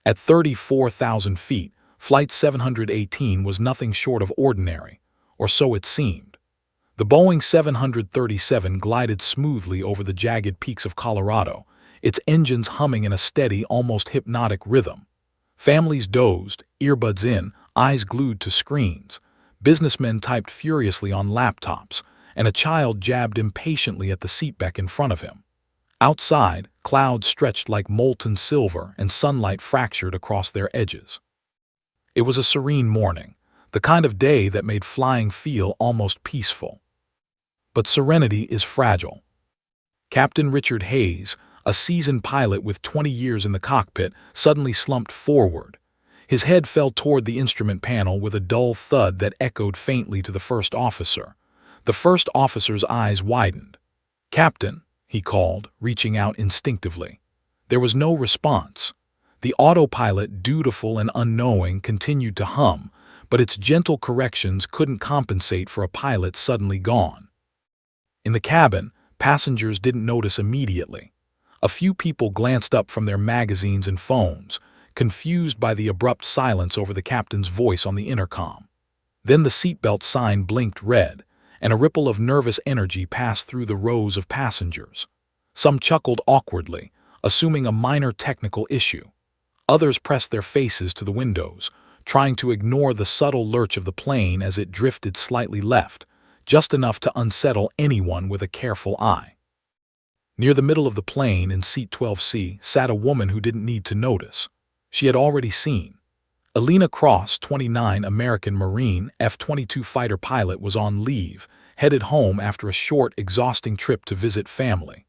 At 34,000 feet, Flight 718 was nothing short of ordinary, or so it seemed. The Boeing 737 glided smoothly over the jagged peaks of Colorado, its engines humming in a steady, almost hypnotic rhythm. Families dozed, earbuds in, eyes glued to screens. Businessmen typed furiously on laptops, and a child jabbed impatiently at the seatback in front of him. Outside, clouds stretched like molten silver and sunlight fractured across their edges. It was a serene morning, the kind of day that made flying feel almost peaceful. But serenity is fragile. Captain Richard Hayes, a seasoned pilot with 20 years in the cockpit, suddenly slumped forward. His head fell toward the instrument panel with a dull thud that echoed faintly to the first officer. The first officer's eyes widened. "Captain," he called, reaching out instinctively. There was no response. The autopilot, dutiful and unknowing, continued to hum, but its gentle corrections couldn't compensate for a pilot suddenly gone. In the cabin, passengers didn't notice immediately. A few people glanced up from their magazines and phones, confused by the abrupt silence over the captain's voice on the intercom. Then the seatbelt sign blinked red, and a ripple of nervous energy passed through the rows of passengers. Some chuckled awkwardly, assuming a minor technical issue. Others pressed their faces to the windows, trying to ignore the subtle lurch of the plane as it drifted slightly left, just enough to unsettle anyone with a careful eye. Near the middle of the plane, in seat 12C, sat a woman who didn't need to notice. She had already seen. Alina Cross, 29, American Marine, F-22 fighter pilot, was on leave, headed home after a short, exhausting trip to visit family.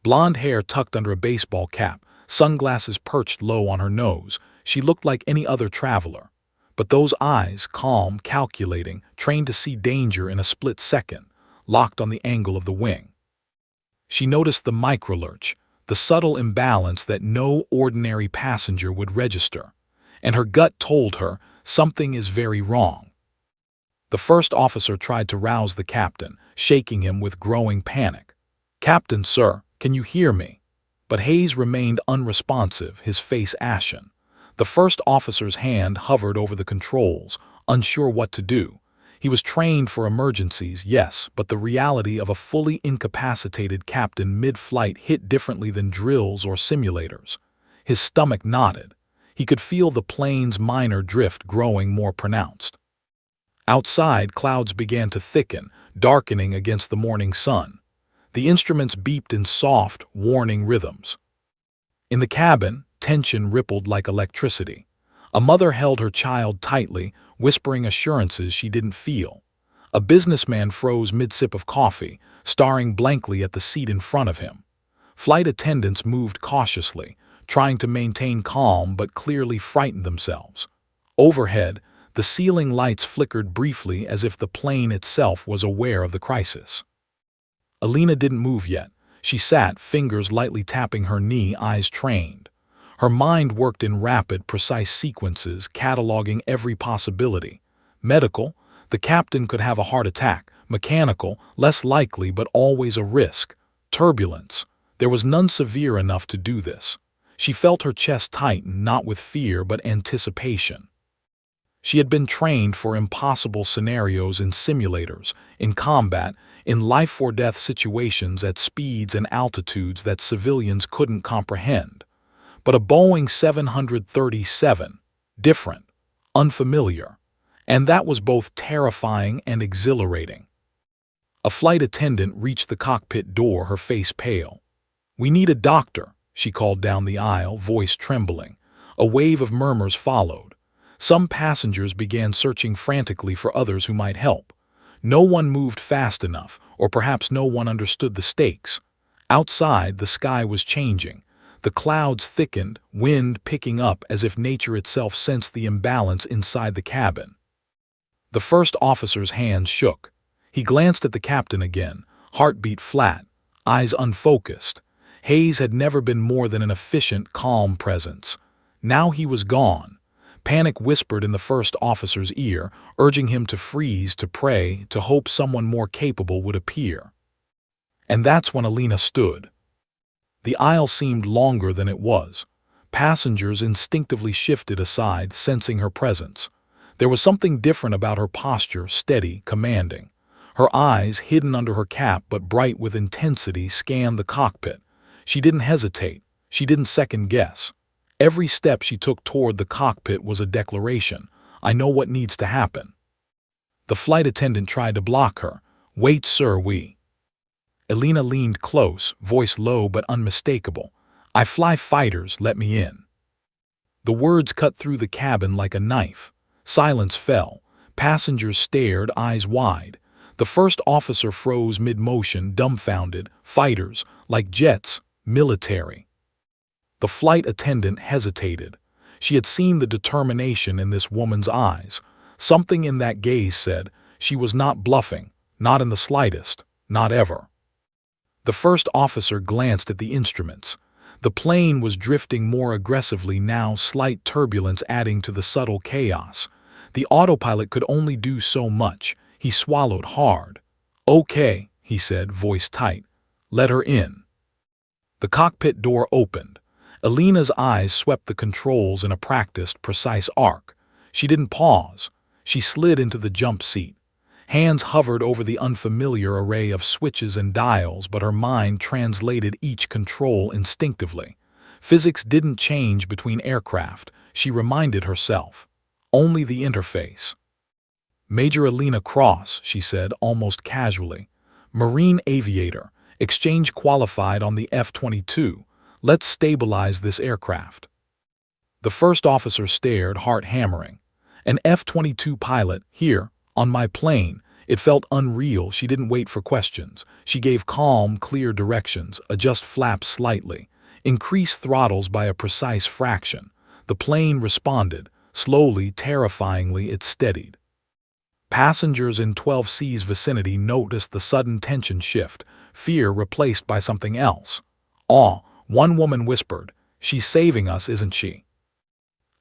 Blonde hair tucked under a baseball cap, sunglasses perched low on her nose, she looked like any other traveler. But those eyes, calm, calculating, trained to see danger in a split second, locked on the angle of the wing. She noticed the microlurch, the subtle imbalance that no ordinary passenger would register, and her gut told her something is very wrong. The first officer tried to rouse the captain, shaking him with growing panic. "Captain, sir, can you hear me?" But Hayes remained unresponsive, his face ashen. The first officer's hand hovered over the controls, unsure what to do. He was trained for emergencies, yes, but the reality of a fully incapacitated captain mid-flight hit differently than drills or simulators. His stomach knotted. He could feel the plane's minor drift growing more pronounced. Outside, clouds began to thicken, darkening against the morning sun. The instruments beeped in soft, warning rhythms. In the cabin, tension rippled like electricity. A mother held her child tightly, whispering assurances she didn't feel. A businessman froze mid-sip of coffee, staring blankly at the seat in front of him. Flight attendants moved cautiously, trying to maintain calm but clearly frightened themselves. Overhead, the ceiling lights flickered briefly as if the plane itself was aware of the crisis. Alina didn't move yet. She sat, fingers lightly tapping her knee, eyes trained. Her mind worked in rapid, precise sequences, cataloging every possibility. Medical, the captain could have a heart attack. Mechanical, less likely but always a risk. Turbulence, there was none severe enough to do this. She felt her chest tighten, not with fear but anticipation. She had been trained for impossible scenarios in simulators, in combat, in life-or-death situations at speeds and altitudes that civilians couldn't comprehend. But a Boeing 737, different, unfamiliar, and that was both terrifying and exhilarating. A flight attendant reached the cockpit door, her face pale. "We need a doctor," she called down the aisle, voice trembling. A wave of murmurs followed. Some passengers began searching frantically for others who might help. No one moved fast enough, or perhaps no one understood the stakes. Outside, the sky was changing. The clouds thickened, wind picking up as if nature itself sensed the imbalance inside the cabin. The first officer's hands shook. He glanced at the captain again, heartbeat flat, eyes unfocused. Hayes had never been more than an efficient, calm presence. Now he was gone. Panic whispered in the first officer's ear, urging him to freeze, to pray, to hope someone more capable would appear. And that's when Alina stood. The aisle seemed longer than it was. Passengers instinctively shifted aside, sensing her presence. There was something different about her posture, steady, commanding. Her eyes, hidden under her cap but bright with intensity, scanned the cockpit. She didn't hesitate. She didn't second-guess. Every step she took toward the cockpit was a declaration. I know what needs to happen. The flight attendant tried to block her. Wait, sir, Elena leaned close, voice low but unmistakable. I fly fighters, let me in. The words cut through the cabin like a knife. Silence fell. Passengers stared, eyes wide. The first officer froze mid-motion, dumbfounded. Fighters, like jets, military. The flight attendant hesitated. She had seen the determination in this woman's eyes. Something in that gaze said she was not bluffing, not in the slightest, not ever. The first officer glanced at the instruments. The plane was drifting more aggressively now, slight turbulence adding to the subtle chaos. The autopilot could only do so much. He swallowed hard. Okay, he said, voice tight. Let her in. The cockpit door opened. Elena's eyes swept the controls in a practiced, precise arc. She didn't pause. She slid into the jump seat. Hands hovered over the unfamiliar array of switches and dials, but her mind translated each control instinctively. Physics didn't change between aircraft, she reminded herself. Only the interface. Major Elena Cross, she said, almost casually. Marine aviator, exchange qualified on the F-22. Let's stabilize this aircraft. The first officer stared, heart hammering. An F-22 pilot, here, on my plane. It felt unreal. She didn't wait for questions. She gave calm, clear directions. Adjust flaps slightly. Increase throttles by a precise fraction. The plane responded. Slowly, terrifyingly, it steadied. Passengers in 12C's vicinity noticed the sudden tension shift, fear replaced by something else. Awe. One woman whispered, "She's saving us, isn't she?"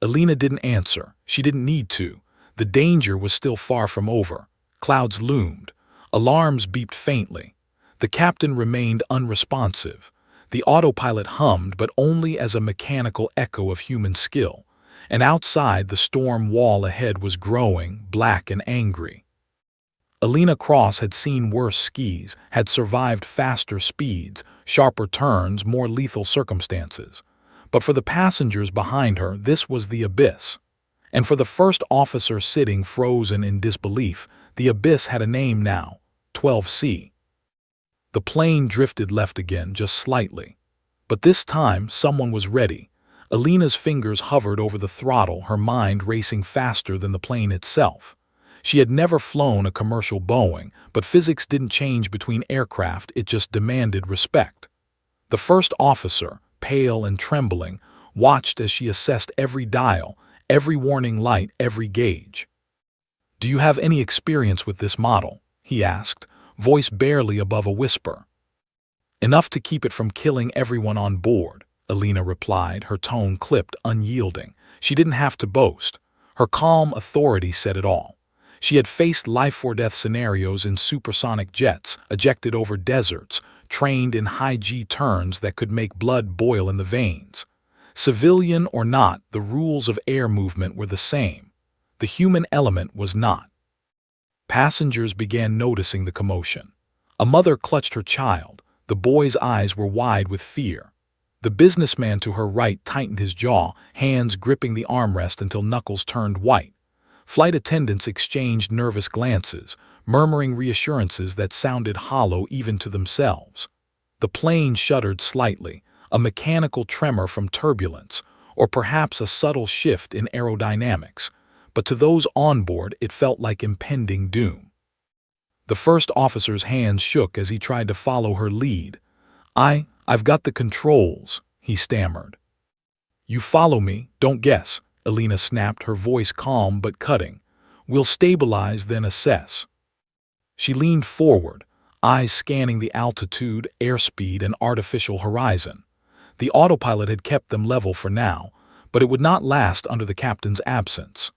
Elena didn't answer. She didn't need to. The danger was still far from over. Clouds loomed. Alarms beeped faintly. The captain remained unresponsive. The autopilot hummed, but only as a mechanical echo of human skill. And outside, the storm wall ahead was growing, black and angry. Elena Cross had seen worse skis, had survived faster speeds, sharper turns, more lethal circumstances. But for the passengers behind her, this was the abyss. And for the first officer sitting frozen in disbelief, the abyss had a name now, 12C. The plane drifted left again, just slightly. But this time, someone was ready. Elena's fingers hovered over the throttle, her mind racing faster than the plane itself. She had never flown a commercial Boeing, but physics didn't change between aircraft, it just demanded respect. The first officer, pale and trembling, watched as she assessed every dial, every warning light, every gauge. "Do you have any experience with this model?" he asked, voice barely above a whisper. "Enough to keep it from killing everyone on board," Elena replied, her tone clipped, unyielding. She didn't have to boast. Her calm authority said it all. She had faced life-or-death scenarios in supersonic jets, ejected over deserts, trained in high-G turns that could make blood boil in the veins. Civilian or not, the rules of air movement were the same. The human element was not. Passengers began noticing the commotion. A mother clutched her child. The boy's eyes were wide with fear. The businessman to her right tightened his jaw, hands gripping the armrest until knuckles turned white. Flight attendants exchanged nervous glances, murmuring reassurances that sounded hollow even to themselves. The plane shuddered slightly, a mechanical tremor from turbulence, or perhaps a subtle shift in aerodynamics, but to those on board it felt like impending doom. The first officer's hands shook as he tried to follow her lead. I've got the controls," he stammered. "You follow me, don't guess," Elena snapped, her voice calm but cutting. "We'll stabilize, then assess." She leaned forward, eyes scanning the altitude, airspeed, and artificial horizon. The autopilot had kept them level for now, but it would not last under the captain's absence.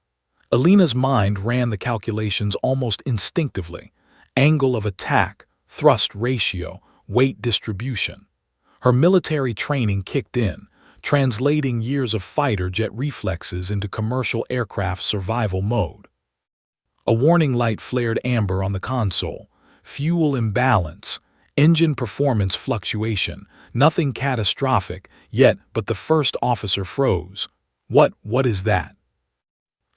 Elena's mind ran the calculations almost instinctively. Angle of attack, thrust ratio, weight distribution. Her military training kicked in. translating years of fighter jet reflexes into commercial aircraft survival mode. A warning light flared amber on the console. Fuel imbalance, engine performance fluctuation, nothing catastrophic, yet, but the first officer froze. What is that?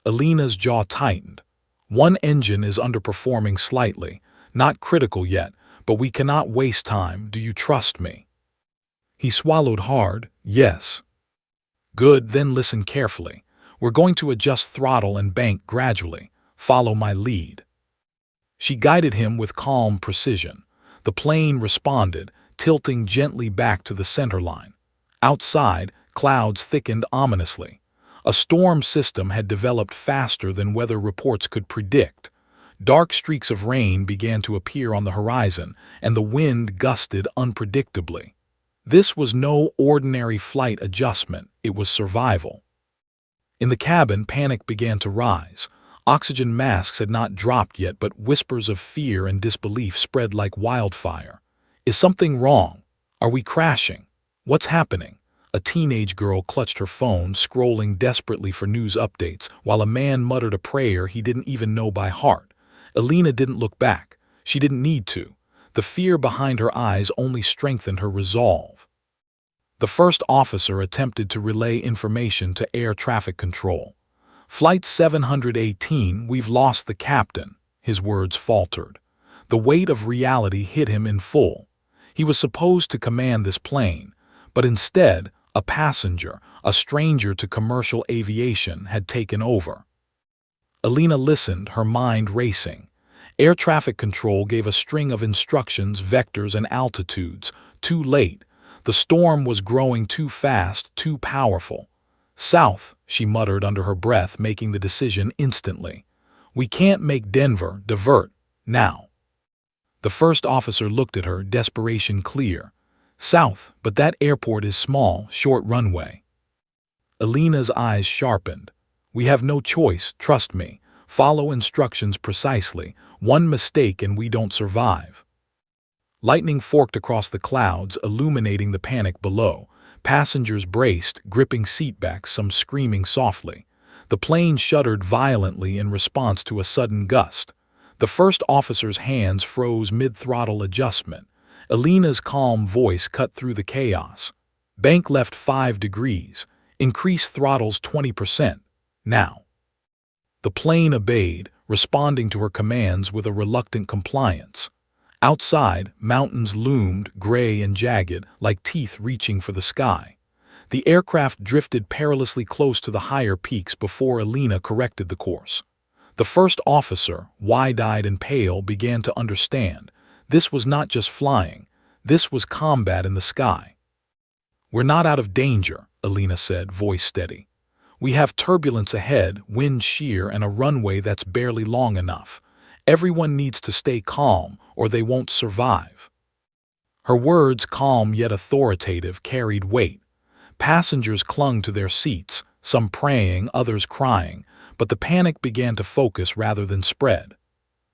Alina's jaw tightened. One engine is underperforming slightly, not critical yet, but we cannot waste time. Do you trust me? He swallowed hard. Yes. Good, then listen carefully. We're going to adjust throttle and bank gradually. Follow my lead. She guided him with calm precision. The plane responded, tilting gently back to the center line. Outside, clouds thickened ominously. A storm system had developed faster than weather reports could predict. Dark streaks of rain began to appear on the horizon, and the wind gusted unpredictably. This was no ordinary flight adjustment, it was survival. In the cabin, panic began to rise. Oxygen masks had not dropped yet, but whispers of fear and disbelief spread like wildfire. Is something wrong? Are we crashing? What's happening? A teenage girl clutched her phone, scrolling desperately for news updates, while a man muttered a prayer he didn't even know by heart. Alina didn't look back. She didn't need to. The fear behind her eyes only strengthened her resolve. The first officer attempted to relay information to air traffic control. Flight 718, we've lost the captain, his words faltered. The weight of reality hit him in full. He was supposed to command this plane, but instead, a passenger, a stranger to commercial aviation, had taken over. Alina listened, her mind racing. Air traffic control gave a string of instructions, vectors, and altitudes. Too late. The storm was growing too fast, too powerful. South, she muttered under her breath, making the decision instantly. We can't make Denver, divert, now. The first officer looked at her, desperation clear. South, but that airport is small, short runway. Alina's eyes sharpened. We have no choice, trust me. Follow instructions precisely. One mistake and we don't survive. Lightning forked across the clouds, illuminating the panic below. Passengers braced, gripping seatbacks, some screaming softly. The plane shuddered violently in response to a sudden gust. The first officer's hands froze mid-throttle adjustment. Alina's calm voice cut through the chaos. Bank left 5 degrees. Increase throttles 20%. Now. The plane obeyed, responding to her commands with a reluctant compliance. Outside, mountains loomed, gray and jagged, like teeth reaching for the sky. The aircraft drifted perilously close to the higher peaks before Alina corrected the course. The first officer, wide-eyed and pale, began to understand. This was not just flying. This was combat in the sky. We're not out of danger, Alina said, voice steady. We have turbulence ahead, wind shear, and a runway that's barely long enough. Everyone needs to stay calm, or they won't survive. Her words, calm yet authoritative, carried weight. Passengers clung to their seats, some praying, others crying, but the panic began to focus rather than spread.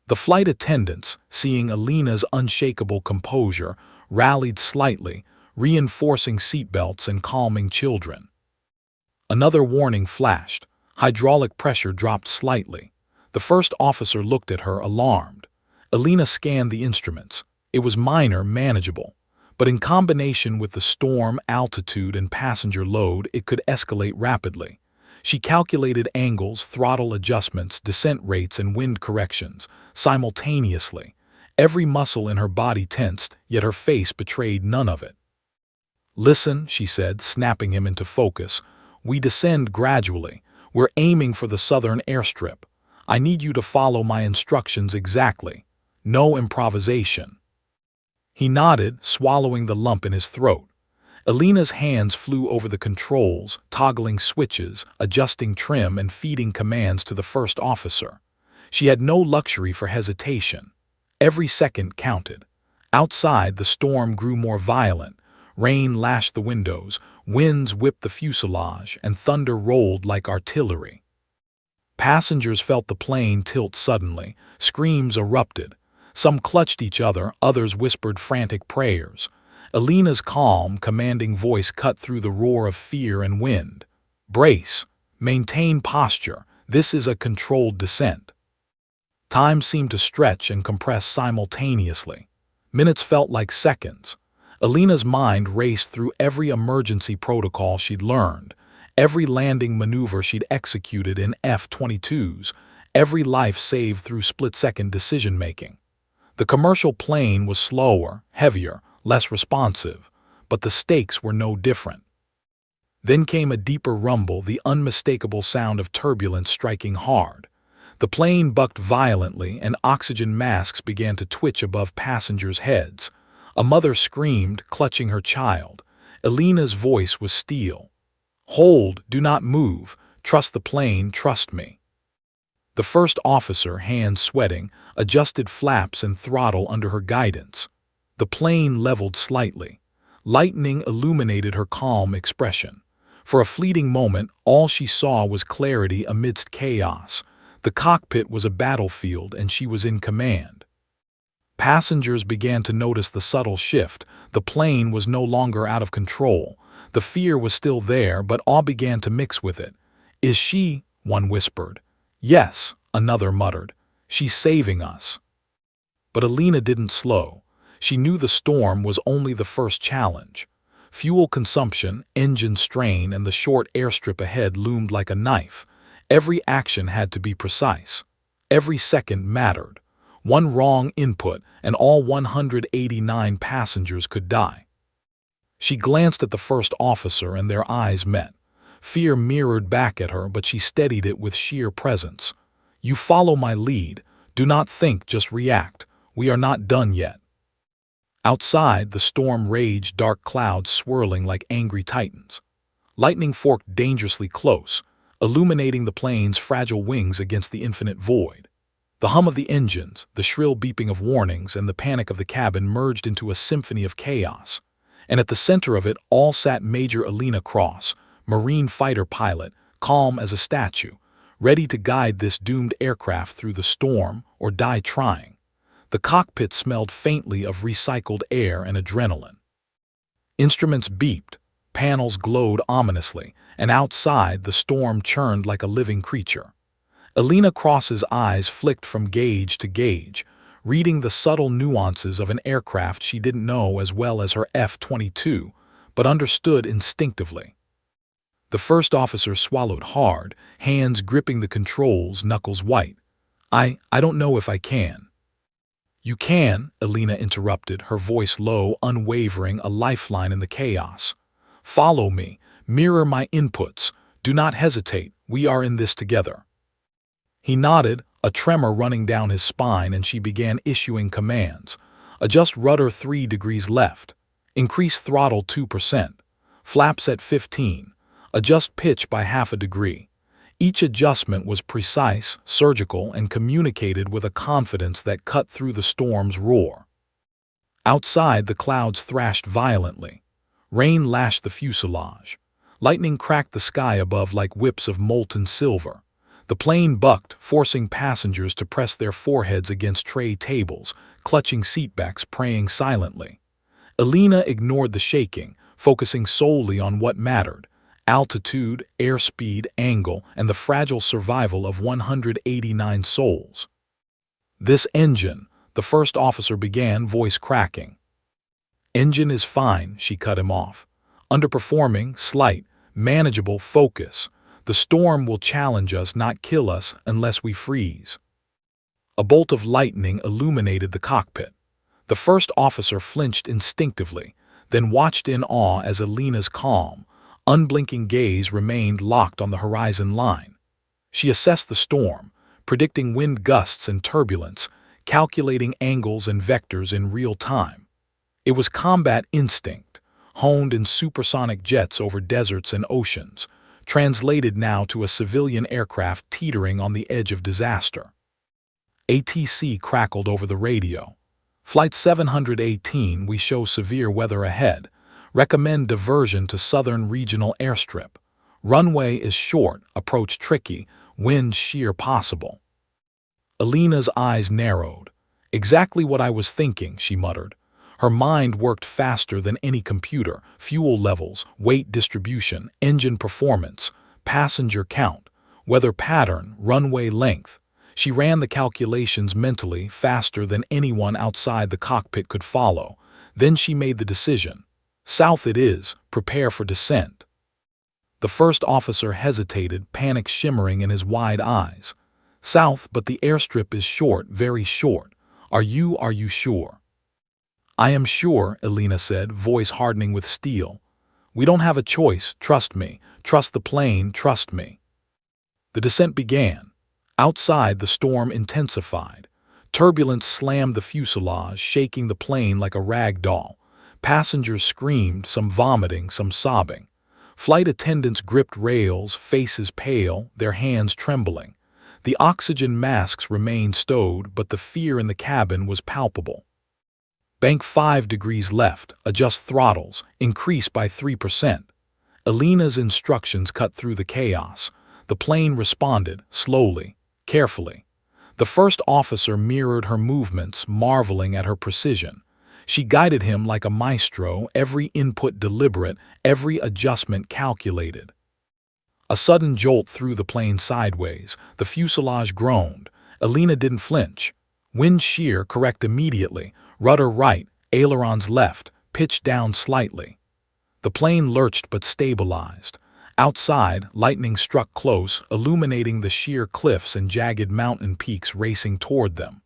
The flight attendants, seeing Alina's unshakable composure, rallied slightly, reinforcing seatbelts and calming children. Another warning flashed. Hydraulic pressure dropped slightly. The first officer looked at her, alarmed. Alina scanned the instruments. It was minor, manageable. But in combination with the storm, altitude, and passenger load, it could escalate rapidly. She calculated angles, throttle adjustments, descent rates, and wind corrections, simultaneously. Every muscle in her body tensed, yet her face betrayed none of it. Listen, she said, snapping him into focus. We descend gradually. We're aiming for the southern airstrip. I need you to follow my instructions exactly. No improvisation. He nodded, swallowing the lump in his throat. Alina's hands flew over the controls, toggling switches, adjusting trim, and feeding commands to the first officer. She had no luxury for hesitation. Every second counted. Outside, the storm grew more violent. Rain lashed the windows, winds whipped the fuselage, and thunder rolled like artillery. Passengers felt the plane tilt suddenly. Screams erupted. Some clutched each other, others whispered frantic prayers. Alina's calm, commanding voice cut through the roar of fear and wind. "Brace. Maintain posture. This is a controlled descent." Time seemed to stretch and compress simultaneously. Minutes felt like seconds. Alina's mind raced through every emergency protocol she'd learned, every landing maneuver she'd executed in F-22s, every life saved through split-second decision-making. The commercial plane was slower, heavier, less responsive, but the stakes were no different. Then came a deeper rumble, the unmistakable sound of turbulence striking hard. The plane bucked violently, and oxygen masks began to twitch above passengers' heads. A mother screamed, clutching her child. Alina's voice was steel. "Hold, do not move. Trust the plane, trust me." The first officer, hands sweating, adjusted flaps and throttle under her guidance. The plane leveled slightly. Lightning illuminated her calm expression. For a fleeting moment, all she saw was clarity amidst chaos. The cockpit was a battlefield, and she was in command. Passengers began to notice the subtle shift. The plane was no longer out of control. The fear was still there, but awe began to mix with it. "Is she?" one whispered. "Yes," another muttered. "She's saving us." But Alina didn't slow. She knew the storm was only the first challenge. Fuel consumption, engine strain, and the short airstrip ahead loomed like a knife. Every action had to be precise. Every second mattered. One wrong input, and all 189 passengers could die. She glanced at the first officer, and their eyes met. Fear mirrored back at her, but she steadied it with sheer presence. "You follow my lead. Do not think, just react. We are not done yet." Outside, the storm raged, dark clouds swirling like angry titans. Lightning forked dangerously close, illuminating the plane's fragile wings against the infinite void. The hum of the engines, the shrill beeping of warnings, and the panic of the cabin merged into a symphony of chaos. And at the center of it all sat Major Alina Cross, Marine fighter pilot, calm as a statue, ready to guide this doomed aircraft through the storm or die trying. The cockpit smelled faintly of recycled air and adrenaline. Instruments beeped, panels glowed ominously, and outside the storm churned like a living creature. Alina Cross's eyes flicked from gauge to gauge, reading the subtle nuances of an aircraft she didn't know as well as her F-22, but understood instinctively. The first officer swallowed hard, hands gripping the controls, knuckles white. I don't know if I can." "You can," Alina interrupted, her voice low, unwavering, a lifeline in the chaos. "Follow me. Mirror my inputs. Do not hesitate. We are in this together." He nodded, a tremor running down his spine, and she began issuing commands. "Adjust rudder 3 degrees left. Increase throttle 2%. Flaps at 15. Adjust pitch by half a degree." Each adjustment was precise, surgical, and communicated with a confidence that cut through the storm's roar. Outside, the clouds thrashed violently. Rain lashed the fuselage. Lightning cracked the sky above like whips of molten silver. The plane bucked, forcing passengers to press their foreheads against tray tables, clutching seatbacks, praying silently. Alina ignored the shaking, focusing solely on what mattered: altitude, airspeed, angle, and the fragile survival of 189 souls. "This engine," the first officer began, voice cracking. "Engine is fine," she cut him off. "Underperforming, slight, manageable, focus. The storm will challenge us, not kill us, unless we freeze." A bolt of lightning illuminated the cockpit. The first officer flinched instinctively, then watched in awe as Alina's calm, unblinking gaze remained locked on the horizon line. She assessed the storm, predicting wind gusts and turbulence, calculating angles and vectors in real time. It was combat instinct, honed in supersonic jets over deserts and oceans, translated now to a civilian aircraft teetering on the edge of disaster. ATC crackled over the radio. "Flight 718, we show severe weather ahead. Recommend diversion to Southern Regional Airstrip. Runway is short, approach tricky, wind shear possible." Alina's eyes narrowed. "Exactly what I was thinking," she muttered. Her mind worked faster than any computer: fuel levels, weight distribution, engine performance, passenger count, weather pattern, runway length. She ran the calculations mentally faster than anyone outside the cockpit could follow. Then she made the decision. South it is, prepare for descent. The first officer hesitated, panic shimmering in his wide eyes. South, but the airstrip is short, very short. Are you sure? I am sure, Elena said, voice hardening with steel. We don't have a choice, trust me. Trust the plane, trust me. The descent began. Outside, the storm intensified. Turbulence slammed the fuselage, shaking the plane like a rag doll. Passengers screamed, some vomiting, some sobbing. Flight attendants gripped rails, faces pale, their hands trembling. The oxygen masks remained stowed, but the fear in the cabin was palpable. Bank 5 degrees left, adjust throttles, increase by 3%. Elena's instructions cut through the chaos. The plane responded, slowly, carefully. The first officer mirrored her movements, marveling at her precision. She guided him like a maestro, every input deliberate, every adjustment calculated. A sudden jolt threw the plane sideways. The fuselage groaned. Elena didn't flinch. Wind shear, correct immediately. Rudder right, ailerons left, pitch down slightly. The plane lurched but stabilized. Outside, lightning struck close, illuminating the sheer cliffs and jagged mountain peaks racing toward them.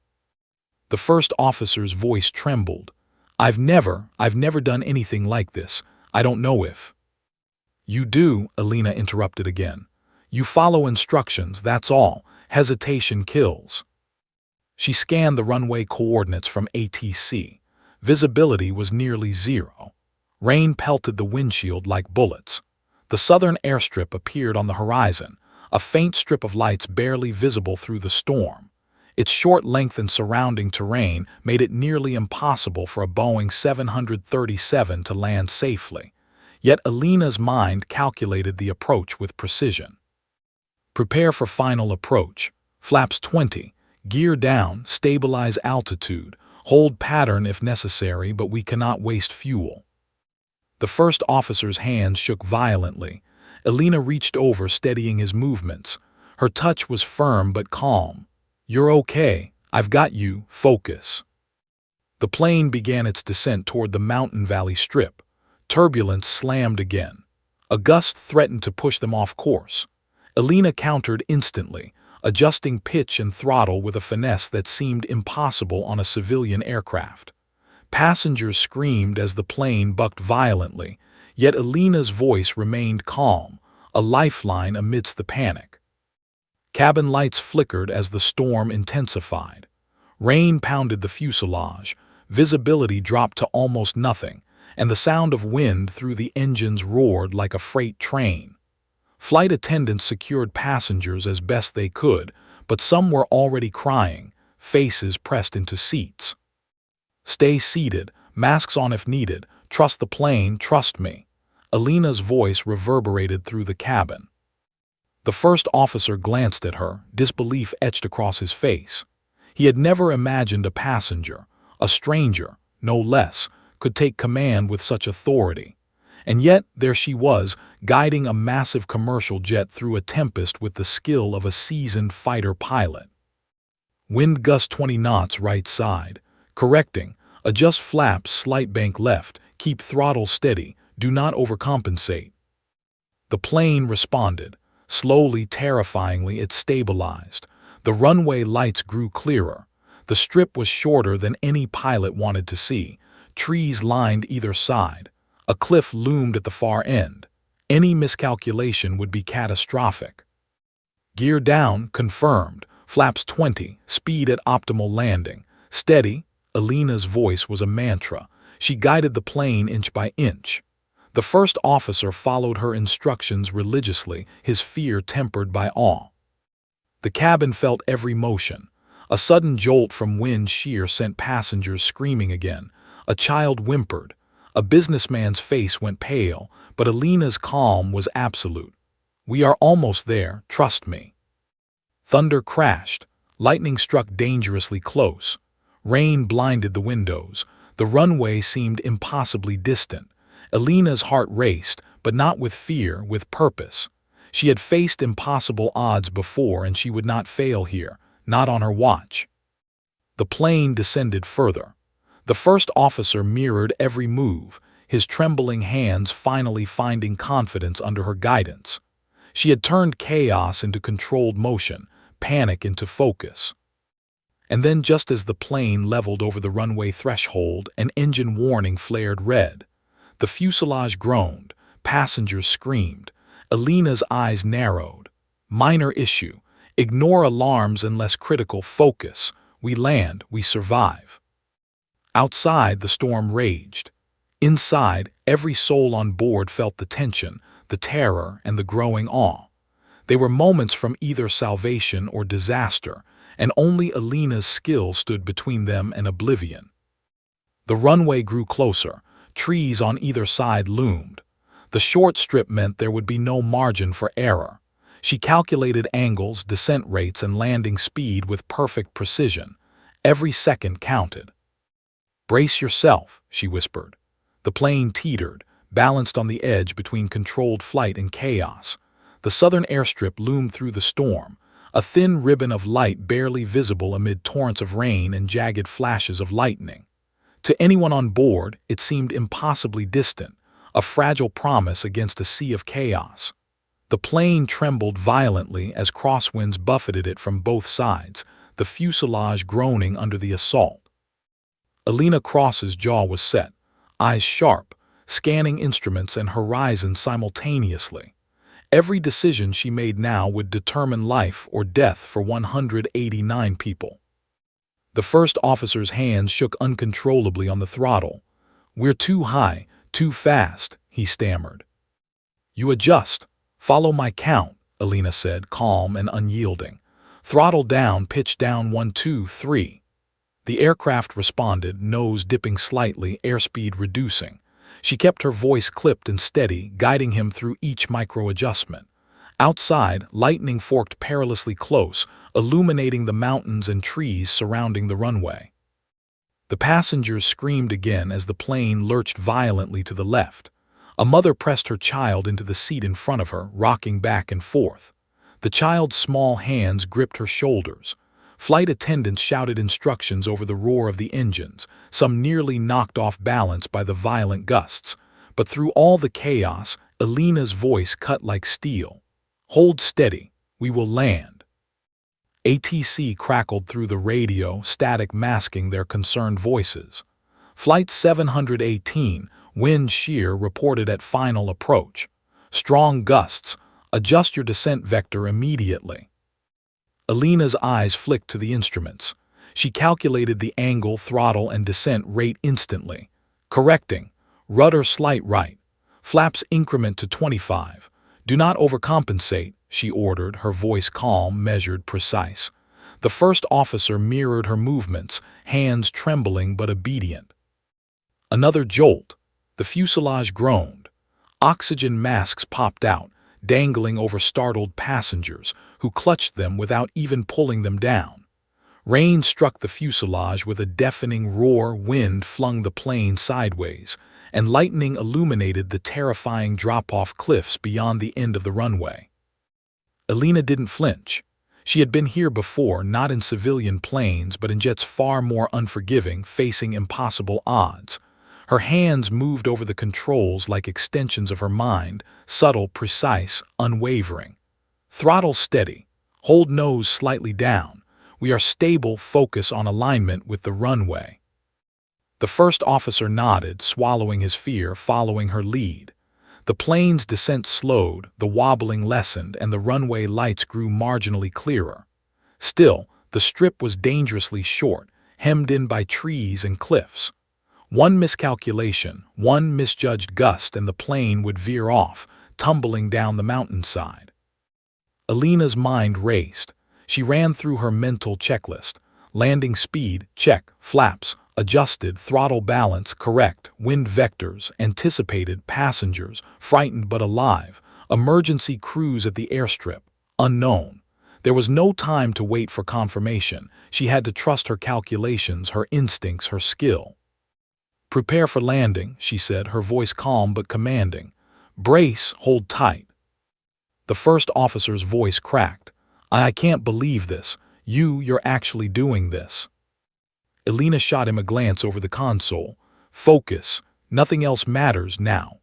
The first officer's voice trembled. I've never done anything like this. I don't know if. You do, Elena interrupted again. You follow instructions, that's all. Hesitation kills. She scanned the runway coordinates from ATC. Visibility was nearly zero. Rain pelted the windshield like bullets. The southern airstrip appeared on the horizon, a faint strip of lights barely visible through the storm. Its short length and surrounding terrain made it nearly impossible for a Boeing 737 to land safely. Yet Elena's mind calculated the approach with precision. Prepare for final approach. Flaps 20. Gear down, stabilize altitude, hold pattern if necessary, but we cannot waste fuel. The first officer's hands shook violently. Elena reached over, steadying his movements. Her touch was firm but calm. You're okay. I've got you. Focus. The plane began its descent toward the mountain valley strip. Turbulence slammed again. A gust threatened to push them off course. Elena countered instantly, adjusting pitch and throttle with a finesse that seemed impossible on a civilian aircraft. Passengers screamed as the plane bucked violently, yet Elena's voice remained calm, a lifeline amidst the panic. Cabin lights flickered as the storm intensified. Rain pounded the fuselage, visibility dropped to almost nothing, and the sound of wind through the engines roared like a freight train. Flight attendants secured passengers as best they could, but some were already crying, faces pressed into seats. Stay seated, masks on if needed, trust the plane, trust me. Elena's voice reverberated through the cabin. The first officer glanced at her, disbelief etched across his face. He had never imagined a passenger, a stranger, no less, could take command with such authority. And yet, there she was, guiding a massive commercial jet through a tempest with the skill of a seasoned fighter pilot. Wind gust 20 knots right side. Correcting. Adjust flaps, slight bank left. Keep throttle steady. Do not overcompensate. The plane responded. Slowly, terrifyingly, it stabilized. The runway lights grew clearer. The strip was shorter than any pilot wanted to see. Trees lined either side. A cliff loomed at the far end. Any miscalculation would be catastrophic. Gear down, confirmed. Flaps 20, speed at optimal landing. Steady. Elena's voice was a mantra. She guided the plane inch by inch. The first officer followed her instructions religiously, his fear tempered by awe. The cabin felt every motion. A sudden jolt from wind shear sent passengers screaming again. A child whimpered. A businessman's face went pale, but Elena's calm was absolute. We are almost there, trust me. Thunder crashed. Lightning struck dangerously close. Rain blinded the windows. The runway seemed impossibly distant. Alina's heart raced, but not with fear, with purpose. She had faced impossible odds before, and she would not fail here, not on her watch. The plane descended further. The first officer mirrored every move, his trembling hands finally finding confidence under her guidance. She had turned chaos into controlled motion, panic into focus. And then, just as the plane leveled over the runway threshold, an engine warning flared red. The fuselage groaned, passengers screamed. Alina's eyes narrowed. Minor issue. Ignore alarms unless critical. Focus. We land, we survive. Outside, the storm raged. Inside, every soul on board felt the tension, the terror, and the growing awe. They were moments from either salvation or disaster, and only Alina's skill stood between them and oblivion. The runway grew closer. Trees on either side loomed. The short strip meant there would be no margin for error. She calculated angles, descent rates, and landing speed with perfect precision. Every second counted. "Brace yourself," she whispered. The plane teetered, balanced on the edge between controlled flight and chaos. The southern airstrip loomed through the storm, a thin ribbon of light barely visible amid torrents of rain and jagged flashes of lightning. To anyone on board, it seemed impossibly distant, a fragile promise against a sea of chaos. The plane trembled violently as crosswinds buffeted it from both sides, the fuselage groaning under the assault. Alina Cross's jaw was set, eyes sharp, scanning instruments and horizon simultaneously. Every decision she made now would determine life or death for 189 people. The first officer's hands shook uncontrollably on the throttle. "We're too high, too fast," he stammered. "You adjust. Follow my count," Alina said, calm and unyielding. "Throttle down, pitch down, 1, 2, 3. The aircraft responded, nose dipping slightly, airspeed reducing. She kept her voice clipped and steady, guiding him through each micro-adjustment. Outside, lightning forked perilously close, illuminating the mountains and trees surrounding the runway. The passengers screamed again as the plane lurched violently to the left. A mother pressed her child into the seat in front of her, rocking back and forth. The child's small hands gripped her shoulders. Flight attendants shouted instructions over the roar of the engines, some nearly knocked off balance by the violent gusts. But through all the chaos, Alina's voice cut like steel. "Hold steady. We will land." ATC crackled through the radio, static masking their concerned voices. Flight 718, wind shear reported at final approach. "Strong gusts. Adjust your descent vector immediately." Alina's eyes flicked to the instruments. She calculated the angle, throttle, and descent rate instantly. Correcting. Rudder slight right. Flaps increment to 25. "Do not overcompensate," she ordered, her voice calm, measured, precise. The first officer mirrored her movements, hands trembling but obedient. Another jolt. The fuselage groaned. Oxygen masks popped out, dangling over startled passengers, who clutched them without even pulling them down. Rain struck the fuselage with a deafening roar, wind flung the plane sideways, and lightning illuminated the terrifying drop-off cliffs beyond the end of the runway. Alina didn't flinch. She had been here before, not in civilian planes, but in jets far more unforgiving, facing impossible odds. Her hands moved over the controls like extensions of her mind, subtle, precise, unwavering. "Throttle steady. Hold nose slightly down. We are stable. Focus on alignment with the runway." The first officer nodded, swallowing his fear, following her lead. The plane's descent slowed, the wobbling lessened, and the runway lights grew marginally clearer. Still, the strip was dangerously short, hemmed in by trees and cliffs. One miscalculation, one misjudged gust, and the plane would veer off, tumbling down the mountainside. Alina's mind raced. She ran through her mental checklist. Landing speed, check. Flaps, adjusted. Throttle balance, correct. Wind vectors, anticipated. Passengers, frightened but alive. Emergency cruise at the airstrip, unknown. There was no time to wait for confirmation. She had to trust her calculations, her instincts, her skill. "Prepare for landing," she said, her voice calm but commanding. "Brace, hold tight." The first officer's voice cracked. I can't believe this. You're actually doing this." Elena shot him a glance over the console. "Focus. Nothing else matters now."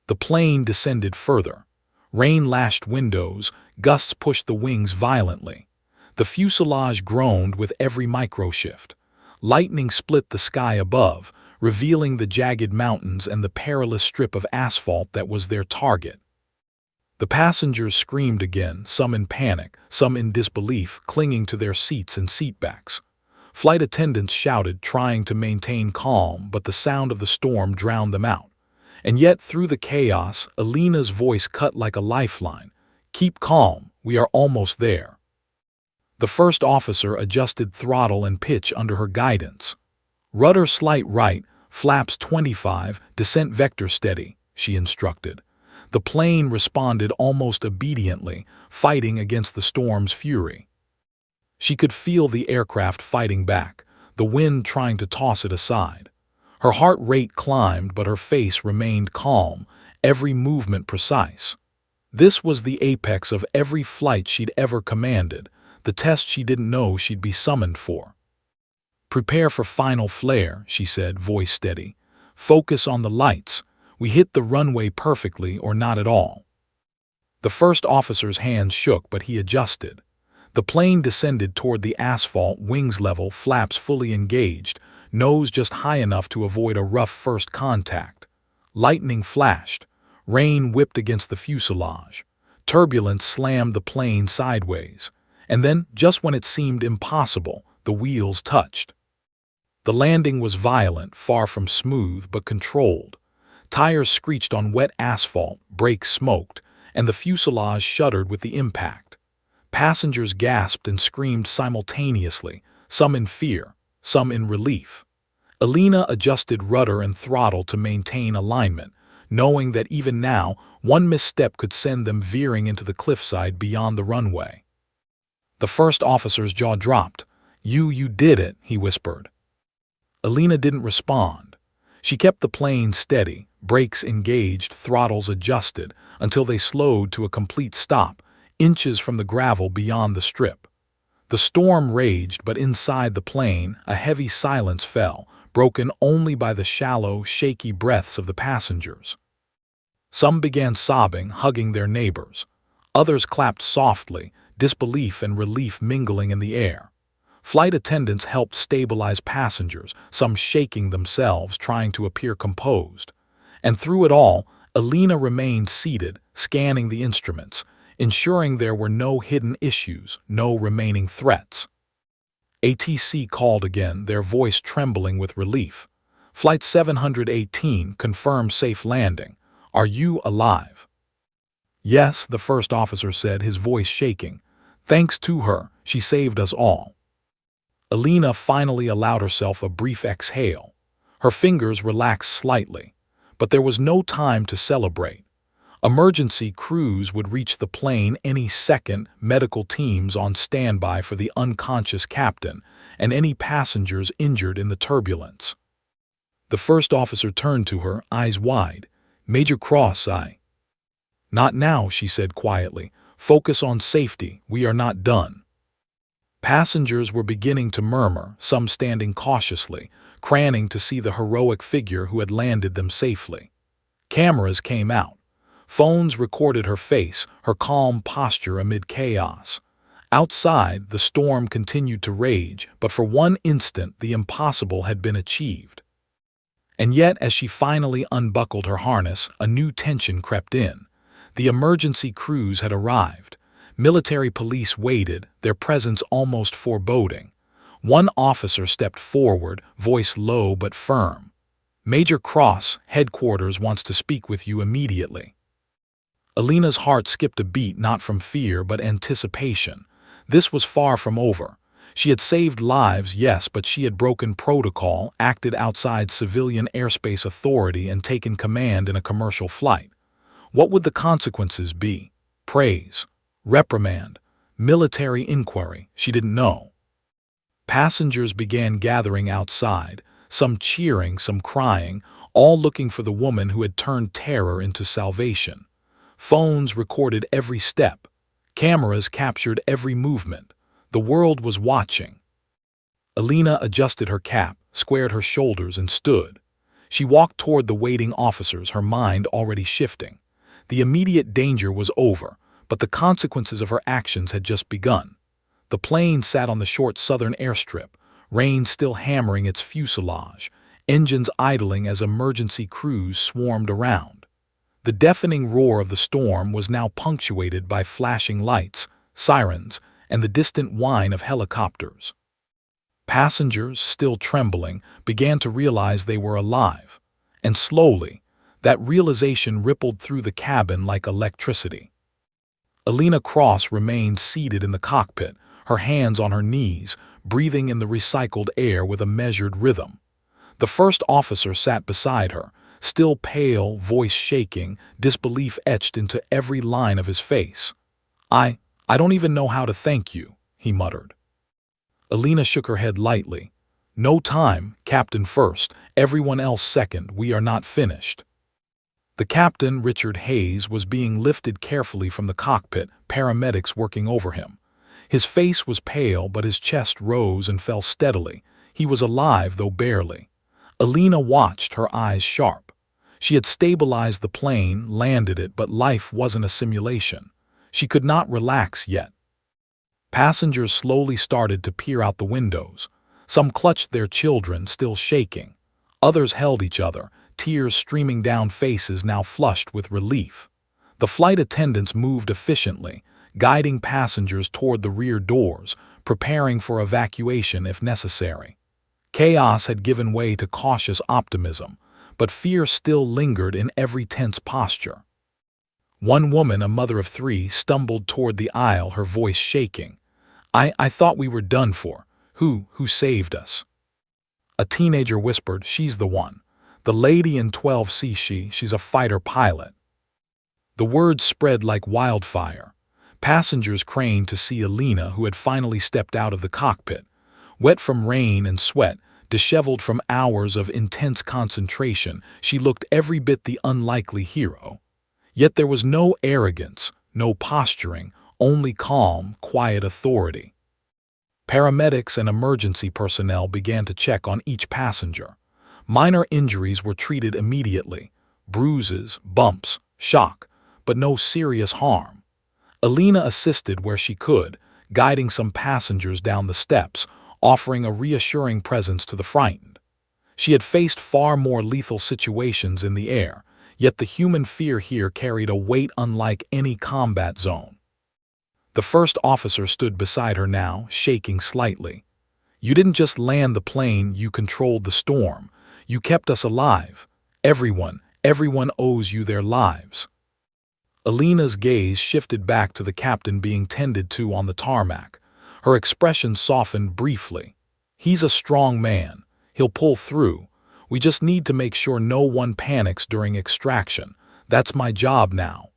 The plane descended further. Rain lashed windows, gusts pushed the wings violently. The fuselage groaned with every microshift. Lightning split the sky above, revealing the jagged mountains and the perilous strip of asphalt that was their target. The passengers screamed again, some in panic, some in disbelief, clinging to their seats and seatbacks. Flight attendants shouted, trying to maintain calm, but the sound of the storm drowned them out. And yet, through the chaos, Elena's voice cut like a lifeline. "Keep calm, we are almost there." The first officer adjusted throttle and pitch under her guidance. "Rudder slight right, flaps 25, descent vector steady," she instructed. The plane responded almost obediently, fighting against the storm's fury. She could feel the aircraft fighting back, the wind trying to toss it aside. Her heart rate climbed, but her face remained calm, every movement precise. This was the apex of every flight she'd ever commanded, the test she didn't know she'd be summoned for. "Prepare for final flare," she said, voice steady. "Focus on the lights. We hit the runway perfectly or not at all." The first officer's hands shook, but he adjusted. The plane descended toward the asphalt, wings level, flaps fully engaged, nose just high enough to avoid a rough first contact. Lightning flashed. Rain whipped against the fuselage. Turbulence slammed the plane sideways. And then, just when it seemed impossible, the wheels touched. The landing was violent, far from smooth, but controlled. Tires screeched on wet asphalt, brakes smoked, and the fuselage shuddered with the impact. Passengers gasped and screamed simultaneously, some in fear, some in relief. Elena adjusted rudder and throttle to maintain alignment, knowing that even now, one misstep could send them veering into the cliffside beyond the runway. The first officer's jaw dropped. You did it," he whispered. Elena didn't respond. She kept the plane steady, brakes engaged, throttles adjusted, until they slowed to a complete stop, inches from the gravel beyond the strip. The storm raged, but inside the plane, a heavy silence fell, broken only by the shallow, shaky breaths of the passengers. Some began sobbing, hugging their neighbors. Others clapped softly, disbelief and relief mingling in the air. Flight attendants helped stabilize passengers, some shaking themselves, trying to appear composed. And through it all, Elena remained seated, scanning the instruments, ensuring there were no hidden issues, no remaining threats. ATC called again, their voice trembling with relief. "Flight 718 confirmed safe landing. Are you alive?" "Yes," the first officer said, his voice shaking. "Thanks to her, she saved us all." Elena finally allowed herself a brief exhale. Her fingers relaxed slightly, but there was no time to celebrate. Emergency crews would reach the plane any second, medical teams on standby for the unconscious captain, and any passengers injured in the turbulence. The first officer turned to her, eyes wide. "Major Cross, Not now," she said quietly. "Focus on safety, we are not done." Passengers were beginning to murmur, some standing cautiously, craning to see the heroic figure who had landed them safely. Cameras came out. Phones recorded her face, her calm posture amid chaos. Outside, the storm continued to rage, but for one instant the impossible had been achieved. And yet, as she finally unbuckled her harness, a new tension crept in. The emergency crews had arrived. Military police waited, their presence almost foreboding. One officer stepped forward, voice low but firm. "Major Cross, headquarters wants to speak with you immediately." Elena's heart skipped a beat, not from fear but anticipation. This was far from over. She had saved lives, yes, but she had broken protocol, acted outside civilian airspace authority, and taken command in a commercial flight. What would the consequences be? Praise? Reprimand? Military inquiry? She didn't know. Passengers began gathering outside, some cheering, some crying, all looking for the woman who had turned terror into salvation. Phones recorded every step. Cameras captured every movement. The world was watching. Alina adjusted her cap, squared her shoulders, and stood. She walked toward the waiting officers, her mind already shifting. The immediate danger was over, but the consequences of her actions had just begun. The plane sat on the short southern airstrip, rain still hammering its fuselage, engines idling as emergency crews swarmed around. The deafening roar of the storm was now punctuated by flashing lights, sirens, and the distant whine of helicopters. Passengers, still trembling, began to realize they were alive, and slowly, that realization rippled through the cabin like electricity. Alina Cross remained seated in the cockpit, her hands on her knees, breathing in the recycled air with a measured rhythm. The first officer sat beside her, still pale, voice shaking, disbelief etched into every line of his face. I don't even know how to thank you," he muttered. Alina shook her head lightly. "No time, Captain first, everyone else second, we are not finished." The captain, Richard Hayes, was being lifted carefully from the cockpit, paramedics working over him. His face was pale, but his chest rose and fell steadily. He was alive, though barely. Alina watched, her eyes sharp. She had stabilized the plane, landed it, but life wasn't a simulation. She could not relax yet. Passengers slowly started to peer out the windows. Some clutched their children, still shaking. Others held each other, tears streaming down faces now flushed with relief. The flight attendants moved efficiently, guiding passengers toward the rear doors, preparing for evacuation if necessary. Chaos had given way to cautious optimism, but fear still lingered in every tense posture. One woman, a mother of 3, stumbled toward the aisle, her voice shaking. I thought we were done for. Who saved us?" A teenager whispered, "She's the one. The lady in 12C, she's a fighter pilot." The word spread like wildfire. Passengers craned to see Alina, who had finally stepped out of the cockpit. Wet from rain and sweat, disheveled from hours of intense concentration, she looked every bit the unlikely hero. Yet there was no arrogance, no posturing, only calm, quiet authority. Paramedics and emergency personnel began to check on each passenger. Minor injuries were treated immediately, bruises, bumps, shock, but no serious harm. Alina assisted where she could, guiding some passengers down the steps, offering a reassuring presence to the frightened. She had faced far more lethal situations in the air, yet the human fear here carried a weight unlike any combat zone. The first officer stood beside her now, shaking slightly. "You didn't just land the plane, you controlled the storm. You kept us alive. Everyone owes you their lives." Alina's gaze shifted back to the captain being tended to on the tarmac. Her expression softened briefly. "He's a strong man. He'll pull through. We just need to make sure no one panics during extraction. That's my job now."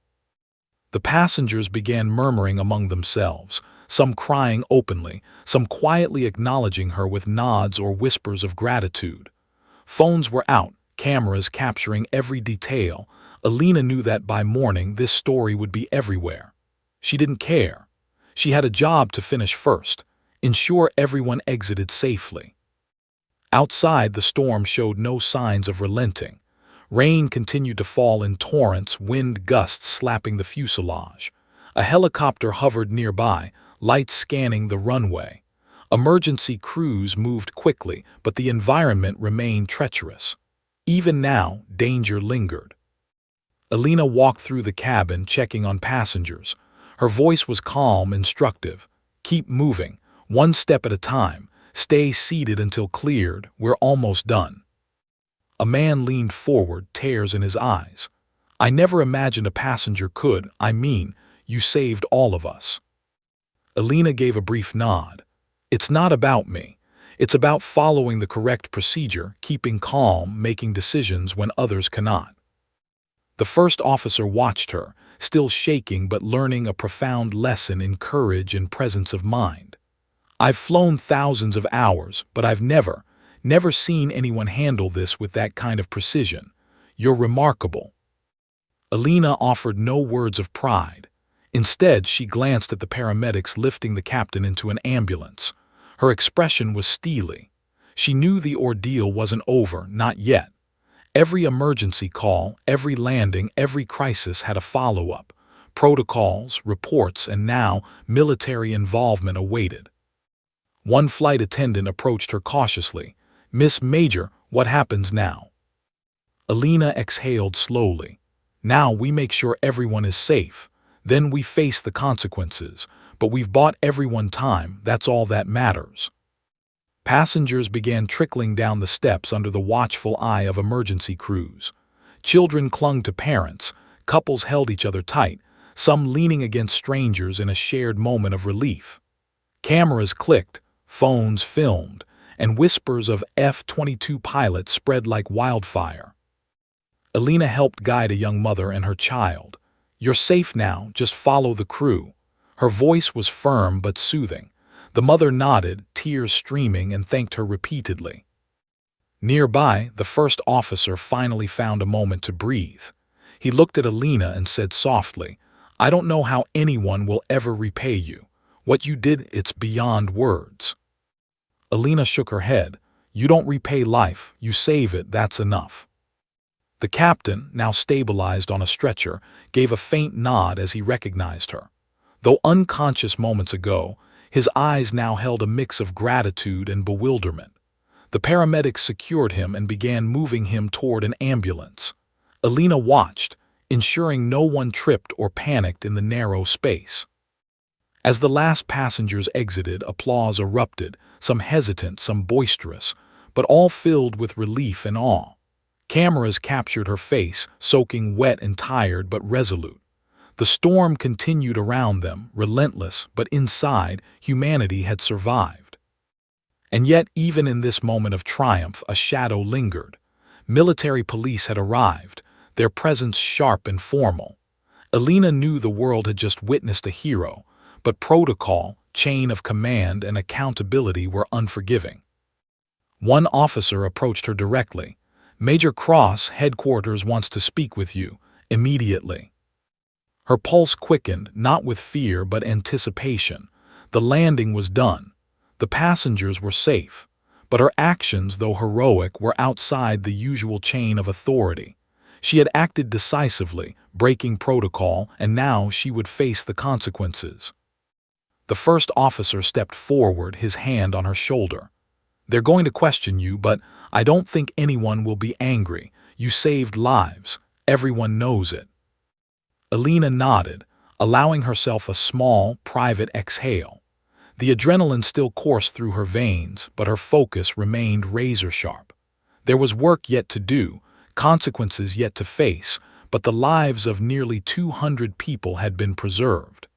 The passengers began murmuring among themselves, some crying openly, some quietly acknowledging her with nods or whispers of gratitude. Phones were out, cameras capturing every detail. Alina knew that by morning this story would be everywhere. She didn't care. She had a job to finish first, ensure everyone exited safely. Outside, the storm showed no signs of relenting. Rain continued to fall in torrents, wind gusts slapping the fuselage. A helicopter hovered nearby, lights scanning the runway. Emergency crews moved quickly, but the environment remained treacherous. Even now, danger lingered. Alina walked through the cabin, checking on passengers. Her voice was calm, instructive. "Keep moving, one step at a time. Stay seated until cleared. We're almost done." A man leaned forward, tears in his eyes. "I never imagined a passenger could. You saved all of us." Alina gave a brief nod. "It's not about me. It's about following the correct procedure, keeping calm, making decisions when others cannot." The first officer watched her, still shaking but learning a profound lesson in courage and presence of mind. "I've flown thousands of hours, but I've never Never seen anyone handle this with that kind of precision. You're remarkable." Alina offered no words of pride. Instead, she glanced at the paramedics lifting the captain into an ambulance. Her expression was steely. She knew the ordeal wasn't over, not yet. Every emergency call, every landing, every crisis had a follow-up. Protocols, reports, and now military involvement awaited. One flight attendant approached her cautiously. "Miss Major, what happens now?" Alina exhaled slowly. "Now we make sure everyone is safe. Then we face the consequences. But we've bought everyone time, that's all that matters." Passengers began trickling down the steps under the watchful eye of emergency crews. Children clung to parents, couples held each other tight, some leaning against strangers in a shared moment of relief. Cameras clicked, phones filmed, and whispers of F-22 pilots spread like wildfire. Alina helped guide a young mother and her child. "You're safe now, just follow the crew." Her voice was firm but soothing. The mother nodded, tears streaming, and thanked her repeatedly. Nearby, the first officer finally found a moment to breathe. He looked at Alina and said softly, "I don't know how anyone will ever repay you. What you did, it's beyond words." Alina shook her head. "You don't repay life, you save it, that's enough." The captain, now stabilized on a stretcher, gave a faint nod as he recognized her. Though unconscious moments ago, his eyes now held a mix of gratitude and bewilderment. The paramedics secured him and began moving him toward an ambulance. Alina watched, ensuring no one tripped or panicked in the narrow space. As the last passengers exited, applause erupted, some hesitant, some boisterous, but all filled with relief and awe. Cameras captured her face, soaking wet and tired but resolute. The storm continued around them, relentless, but inside, humanity had survived. And yet, even in this moment of triumph, a shadow lingered. Military police had arrived, their presence sharp and formal. Alina knew the world had just witnessed a hero, but protocol, chain of command, and accountability were unforgiving. One officer approached her directly. "Major Cross, headquarters wants to speak with you, immediately." Her pulse quickened, not with fear but anticipation. The landing was done. The passengers were safe. But her actions, though heroic, were outside the usual chain of authority. She had acted decisively, breaking protocol, and now she would face the consequences. The first officer stepped forward, his hand on her shoulder. "They're going to question you, but I don't think anyone will be angry. You saved lives. Everyone knows it." Alina nodded, allowing herself a small, private exhale. The adrenaline still coursed through her veins, but her focus remained razor-sharp. There was work yet to do, consequences yet to face, but the lives of nearly 200 people had been preserved.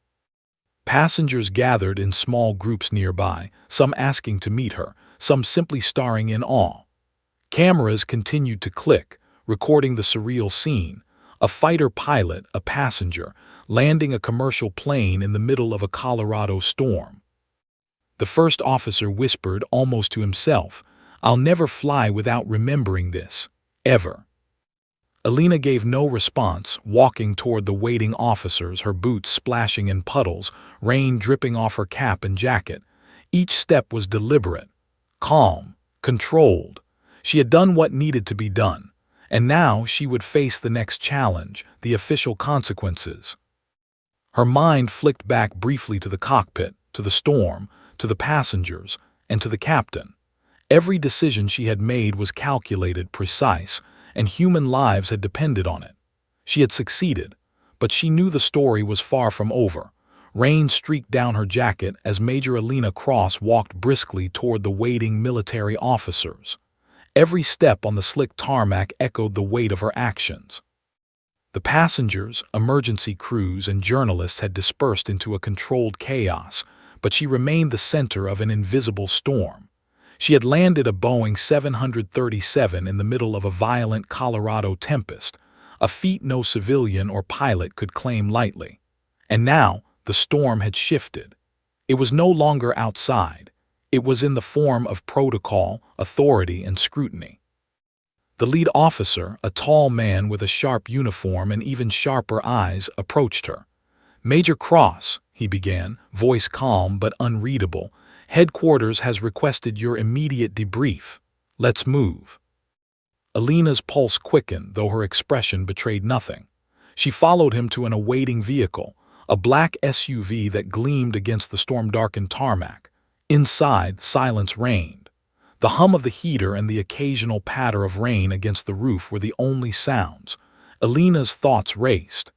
Passengers gathered in small groups nearby, some asking to meet her, some simply staring in awe. Cameras continued to click, recording the surreal scene. A fighter pilot, a passenger, landing a commercial plane in the middle of a Colorado storm. The first officer whispered, almost to himself, "I'll never fly without remembering this, ever." Alina gave no response, walking toward the waiting officers, her boots splashing in puddles, rain dripping off her cap and jacket. Each step was deliberate, calm, controlled. She had done what needed to be done, and now she would face the next challenge, the official consequences. Her mind flicked back briefly to the cockpit, to the storm, to the passengers, and to the captain. Every decision she had made was calculated, precise, and human lives had depended on it. She had succeeded, but she knew the story was far from over. Rain streaked down her jacket as Major Alina Cross walked briskly toward the waiting military officers. Every step on the slick tarmac echoed the weight of her actions. The passengers, emergency crews, and journalists had dispersed into a controlled chaos, but she remained the center of an invisible storm. She had landed a Boeing 737 in the middle of a violent Colorado tempest, a feat no civilian or pilot could claim lightly. And now, the storm had shifted. It was no longer outside. It was in the form of protocol, authority, and scrutiny. The lead officer, a tall man with a sharp uniform and even sharper eyes, approached her. "Major Cross," he began, voice calm but unreadable, "headquarters has requested your immediate debrief. Let's move." Alina's pulse quickened, though her expression betrayed nothing. She followed him to an awaiting vehicle, a black SUV that gleamed against the storm-darkened tarmac. Inside, silence reigned. The hum of the heater and the occasional patter of rain against the roof were the only sounds. Alina's thoughts raced.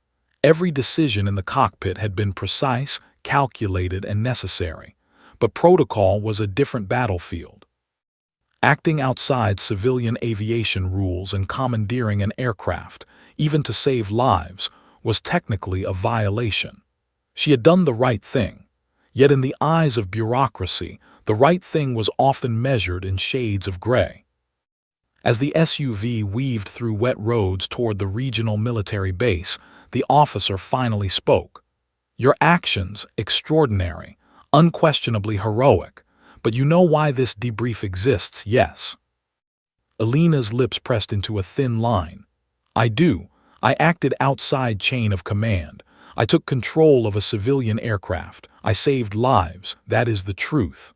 Every decision in the cockpit had been precise, calculated, and necessary. But protocol was a different battlefield. Acting outside civilian aviation rules and commandeering an aircraft, even to save lives, was technically a violation. She had done the right thing. Yet in the eyes of bureaucracy, the right thing was often measured in shades of gray. As the SUV weaved through wet roads toward the regional military base, the officer finally spoke. "Your actions, extraordinary, unquestionably heroic, but you know why this debrief exists, yes?" Alina's lips pressed into a thin line. "I do. I acted outside chain of command. I took control of a civilian aircraft. I saved lives. That is the truth."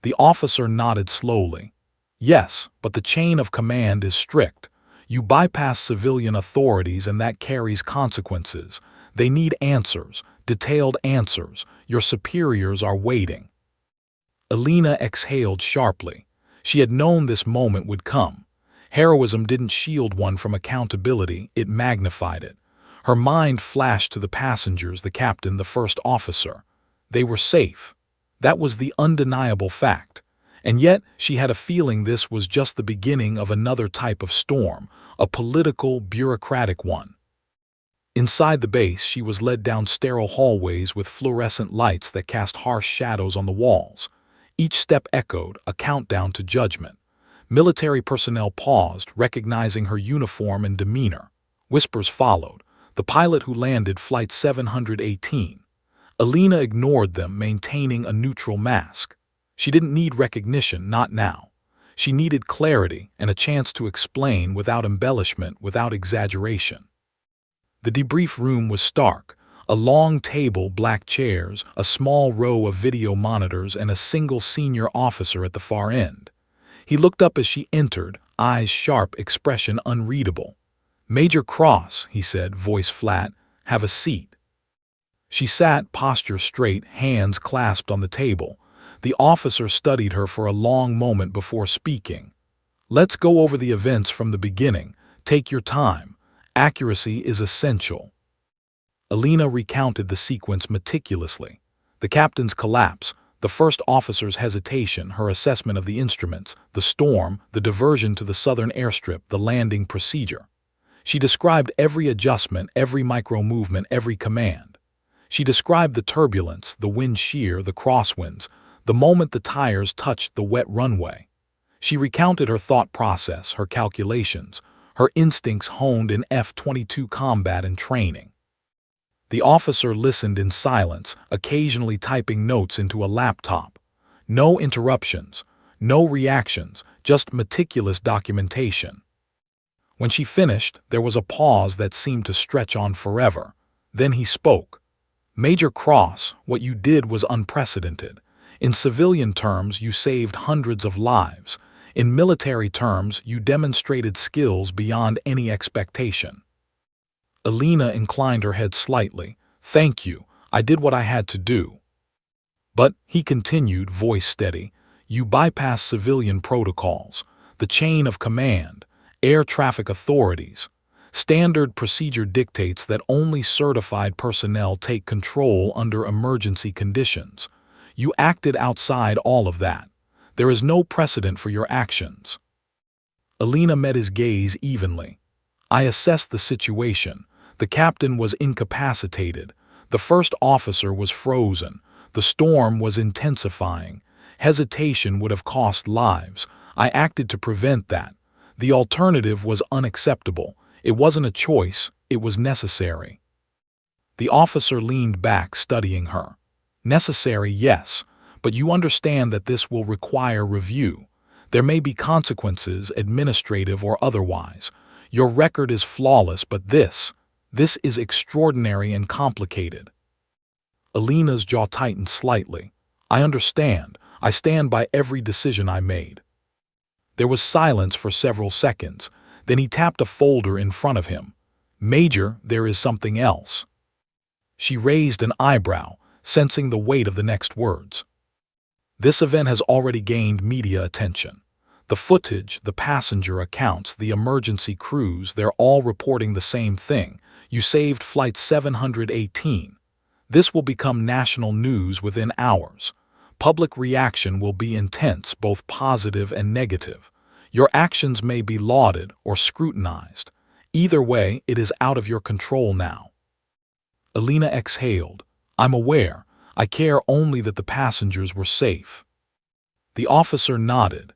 The officer nodded slowly. "Yes, but the chain of command is strict. You bypass civilian authorities and that carries consequences. They need answers, detailed answers. Your superiors are waiting." Alina exhaled sharply. She had known this moment would come. Heroism didn't shield one from accountability, it magnified it. Her mind flashed to the passengers, the captain, the first officer. They were safe. That was the undeniable fact. And yet she had a feeling this was just the beginning of another type of storm, a political, bureaucratic one. Inside the base, she was led down sterile hallways with fluorescent lights that cast harsh shadows on the walls. Each step echoed a countdown to judgment. Military personnel paused, recognizing her uniform and demeanor. Whispers followed. The pilot who landed Flight 718. Alina ignored them, maintaining a neutral mask. She didn't need recognition, not now. She needed clarity and a chance to explain without embellishment, without exaggeration. The debrief room was stark. A long table, black chairs, a small row of video monitors, and a single senior officer at the far end. He looked up as she entered, eyes sharp, expression unreadable. "Major Cross," he said, voice flat, "have a seat." She sat, posture straight, hands clasped on the table. The officer studied her for a long moment before speaking. "Let's go over the events from the beginning. Take your time. Accuracy is essential." Alina recounted the sequence meticulously. The captain's collapse, the first officer's hesitation, her assessment of the instruments, the storm, the diversion to the southern airstrip, the landing procedure. She described every adjustment, every micro-movement, every command. She described the turbulence, the wind shear, the crosswinds, the moment the tires touched the wet runway. She recounted her thought process, her calculations, her instincts honed in F-22 combat and training. The officer listened in silence, occasionally typing notes into a laptop. No interruptions, no reactions, just meticulous documentation. When she finished, there was a pause that seemed to stretch on forever. Then he spoke. "Major Cross, what you did was unprecedented. In civilian terms, you saved hundreds of lives. In military terms, you demonstrated skills beyond any expectation." Alina inclined her head slightly. "Thank you. I did what I had to do." "But," he continued, voice steady, "you bypass civilian protocols, the chain of command, air traffic authorities. Standard procedure dictates that only certified personnel take control under emergency conditions. You acted outside all of that. There is no precedent for your actions." Alina met his gaze evenly. "I assessed the situation. The captain was incapacitated. The first officer was frozen. The storm was intensifying. Hesitation would have cost lives. I acted to prevent that. The alternative was unacceptable. It wasn't a choice, it was necessary." The officer leaned back, studying her. "Necessary, yes, but you understand that this will require review. There may be consequences, administrative or otherwise. Your record is flawless, but this is extraordinary and complicated." Alina's jaw tightened slightly. "I understand. I stand by every decision I made." There was silence for several seconds. Then he tapped a folder in front of him. "Major, there is something else." She raised an eyebrow, sensing the weight of the next words. "This event has already gained media attention. The footage, the passenger accounts, the emergency crews, they're all reporting the same thing. You saved Flight 718. This will become national news within hours. Public reaction will be intense, both positive and negative. Your actions may be lauded or scrutinized. Either way, it is out of your control now." Alina exhaled. "I'm aware. I care only that the passengers were safe." The officer nodded.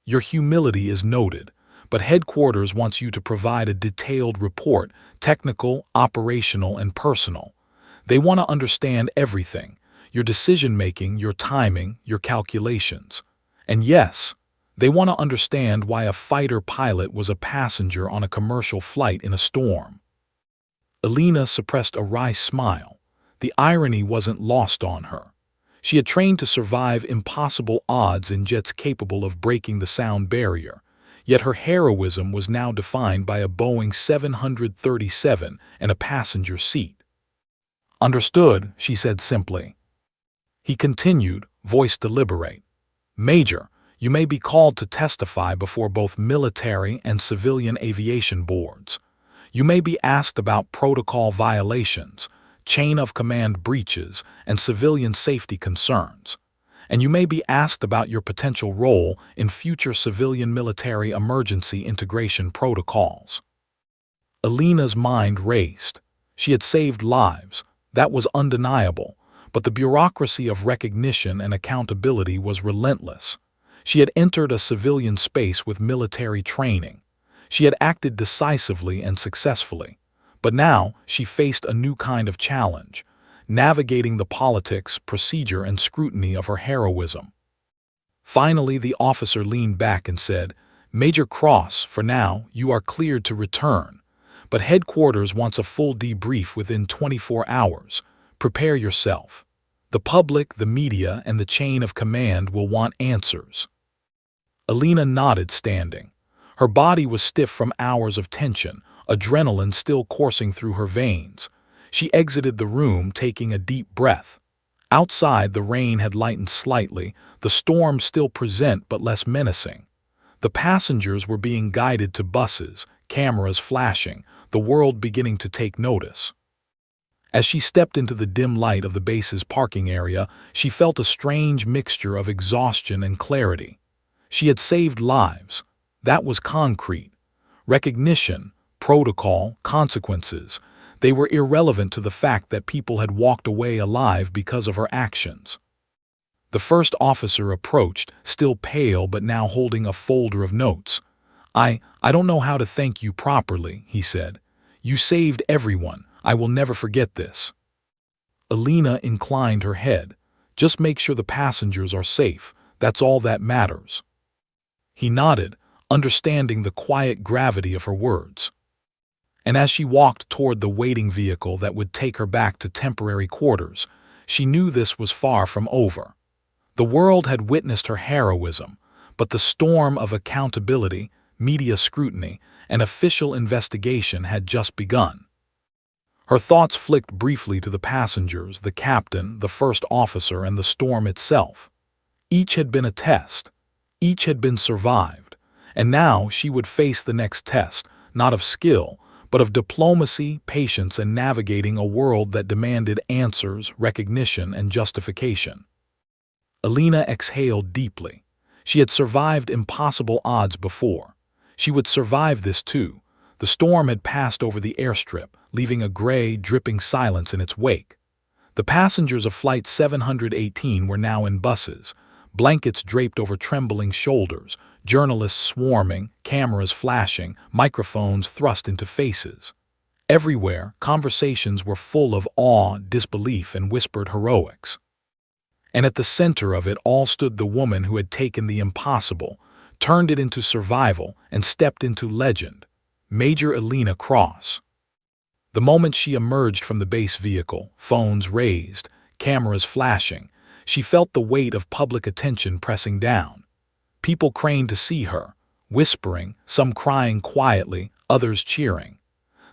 "Your humility is noted, but headquarters wants you to provide a detailed report, technical, operational, and personal. They want to understand everything, your decision-making, your timing, your calculations. And yes, they want to understand why a fighter pilot was a passenger on a commercial flight in a storm." Alina suppressed a wry smile. The irony wasn't lost on her. She had trained to survive impossible odds in jets capable of breaking the sound barrier, yet her heroism was now defined by a Boeing 737 and a passenger seat. "Understood," she said simply. He continued, voice deliberate. "Major, you may be called to testify before both military and civilian aviation boards. You may be asked about protocol violations, chain of command breaches, and civilian safety concerns. And you may be asked about your potential role in future civilian-military emergency integration protocols." Alina's mind raced. She had saved lives. That was undeniable. But the bureaucracy of recognition and accountability was relentless. She had entered a civilian space with military training. She had acted decisively and successfully. But now she faced a new kind of challenge, navigating the politics, procedure, and scrutiny of her heroism. Finally, the officer leaned back and said, "Major Cross, for now, you are cleared to return. But headquarters wants a full debrief within 24 hours. Prepare yourself. The public, the media, and the chain of command will want answers." Alina nodded, standing. Her body was stiff from hours of tension, adrenaline still coursing through her veins. She exited the room, taking a deep breath. Outside, the rain had lightened slightly, the storm still present but less menacing. The passengers were being guided to buses, cameras flashing, the world beginning to take notice. As she stepped into the dim light of the base's parking area, she felt a strange mixture of exhaustion and clarity. She had saved lives. That was concrete. Recognition, protocol, consequences, they were irrelevant to the fact that people had walked away alive because of her actions. The first officer approached, still pale but now holding a folder of notes. I don't know how to thank you properly," he said. "You saved everyone. I will never forget this." Alina inclined her head. "Just make sure the passengers are safe. That's all that matters." He nodded, understanding the quiet gravity of her words. And as she walked toward the waiting vehicle that would take her back to temporary quarters, she knew this was far from over. The world had witnessed her heroism, but the storm of accountability, media scrutiny, and official investigation had just begun. Her thoughts flicked briefly to the passengers, the captain, the first officer, and the storm itself. Each had been a test. Each had been survived. And now she would face the next test, not of skill, but of diplomacy, patience, and navigating a world that demanded answers, recognition, and justification. Alina exhaled deeply. She had survived impossible odds before. She would survive this too. The storm had passed over the airstrip, leaving a gray, dripping silence in its wake. The passengers of Flight 718 were now in buses, blankets draped over trembling shoulders, journalists swarming, cameras flashing, microphones thrust into faces. Everywhere, conversations were full of awe, disbelief, and whispered heroics. and at the center of it all stood the woman who had taken the impossible, turned it into survival, and stepped into legend, Major Elena Cross. The moment she emerged from the base vehicle, phones raised, cameras flashing, she felt the weight of public attention pressing down. People craned to see her, whispering, some crying quietly, others cheering.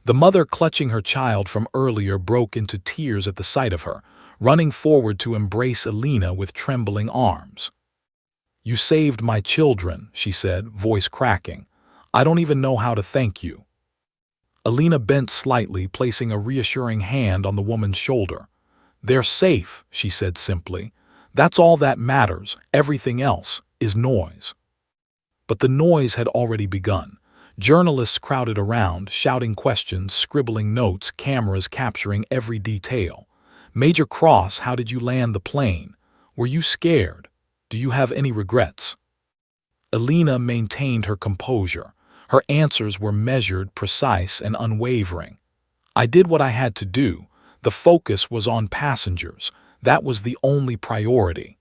The mother clutching her child from earlier broke into tears at the sight of her, running forward to embrace Elena with trembling arms. "You saved my children," she said, voice cracking. "I don't even know how to thank you." Elena bent slightly, placing a reassuring hand on the woman's shoulder. "They're safe," she said simply. "That's all that matters. Everything else is noise." But the noise had already begun. Journalists crowded around, shouting questions, scribbling notes, cameras capturing every detail. "Major Cross, how did you land the plane? Were you scared? Do you have any regrets?" Elena maintained her composure. Her answers were measured, precise, and unwavering. "I did what I had to do. The focus was on passengers. That was the only priority."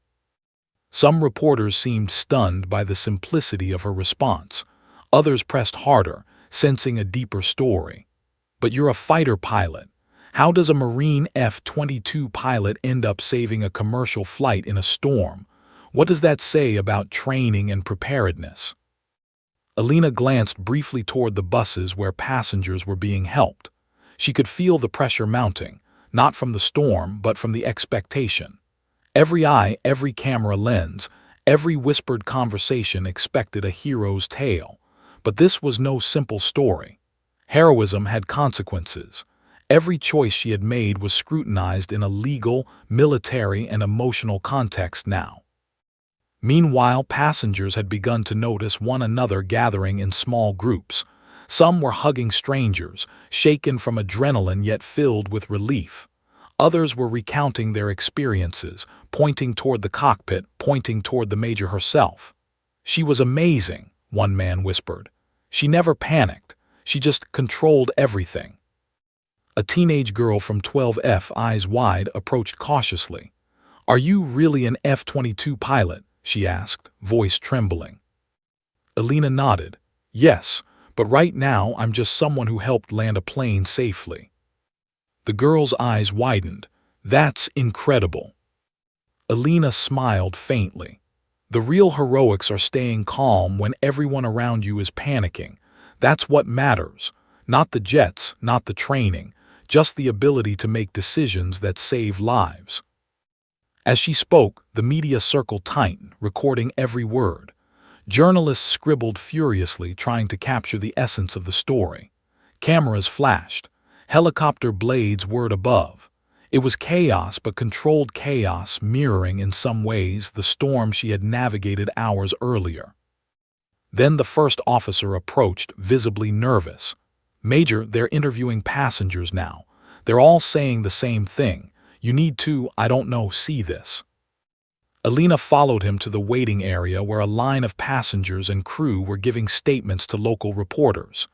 Some reporters seemed stunned by the simplicity of her response. Others pressed harder, sensing a deeper story. "But you're a fighter pilot. How does a Marine F-22 pilot end up saving a commercial flight in a storm? What does that say about training and preparedness?" Elena glanced briefly toward the buses where passengers were being helped. She could feel the pressure mounting, not from the storm, but from the expectation. Every eye, every camera lens, every whispered conversation expected a hero's tale. But this was no simple story. Heroism had consequences. Every choice she had made was scrutinized in a legal, military, and emotional context now. Meanwhile, passengers had begun to notice one another gathering in small groups. Some were hugging strangers, shaken from adrenaline yet filled with relief. Others were recounting their experiences, pointing toward the cockpit, pointing toward the Major herself. "She was amazing," one man whispered. "She never panicked. She just controlled everything." A teenage girl from 12F, eyes wide, approached cautiously. "Are you really an F-22 pilot?" she asked, voice trembling. Elena nodded. "Yes, but right now I'm just someone who helped land a plane safely." The girl's eyes widened. "That's incredible." Elena smiled faintly. "The real heroics are staying calm when everyone around you is panicking. That's what matters. Not the jets, not the training, just the ability to make decisions that save lives." As she spoke, the media circle tightened, recording every word. Journalists scribbled furiously, trying to capture the essence of the story. Cameras flashed. Helicopter blades whirred above. It was chaos, but controlled chaos, mirroring in some ways the storm she had navigated hours earlier. Then the first officer approached, visibly nervous. "Major, they're interviewing passengers now. They're all saying the same thing. You need to, I don't know, see this." Elena followed him to the waiting area where a line of passengers and crew were giving statements to local reporters.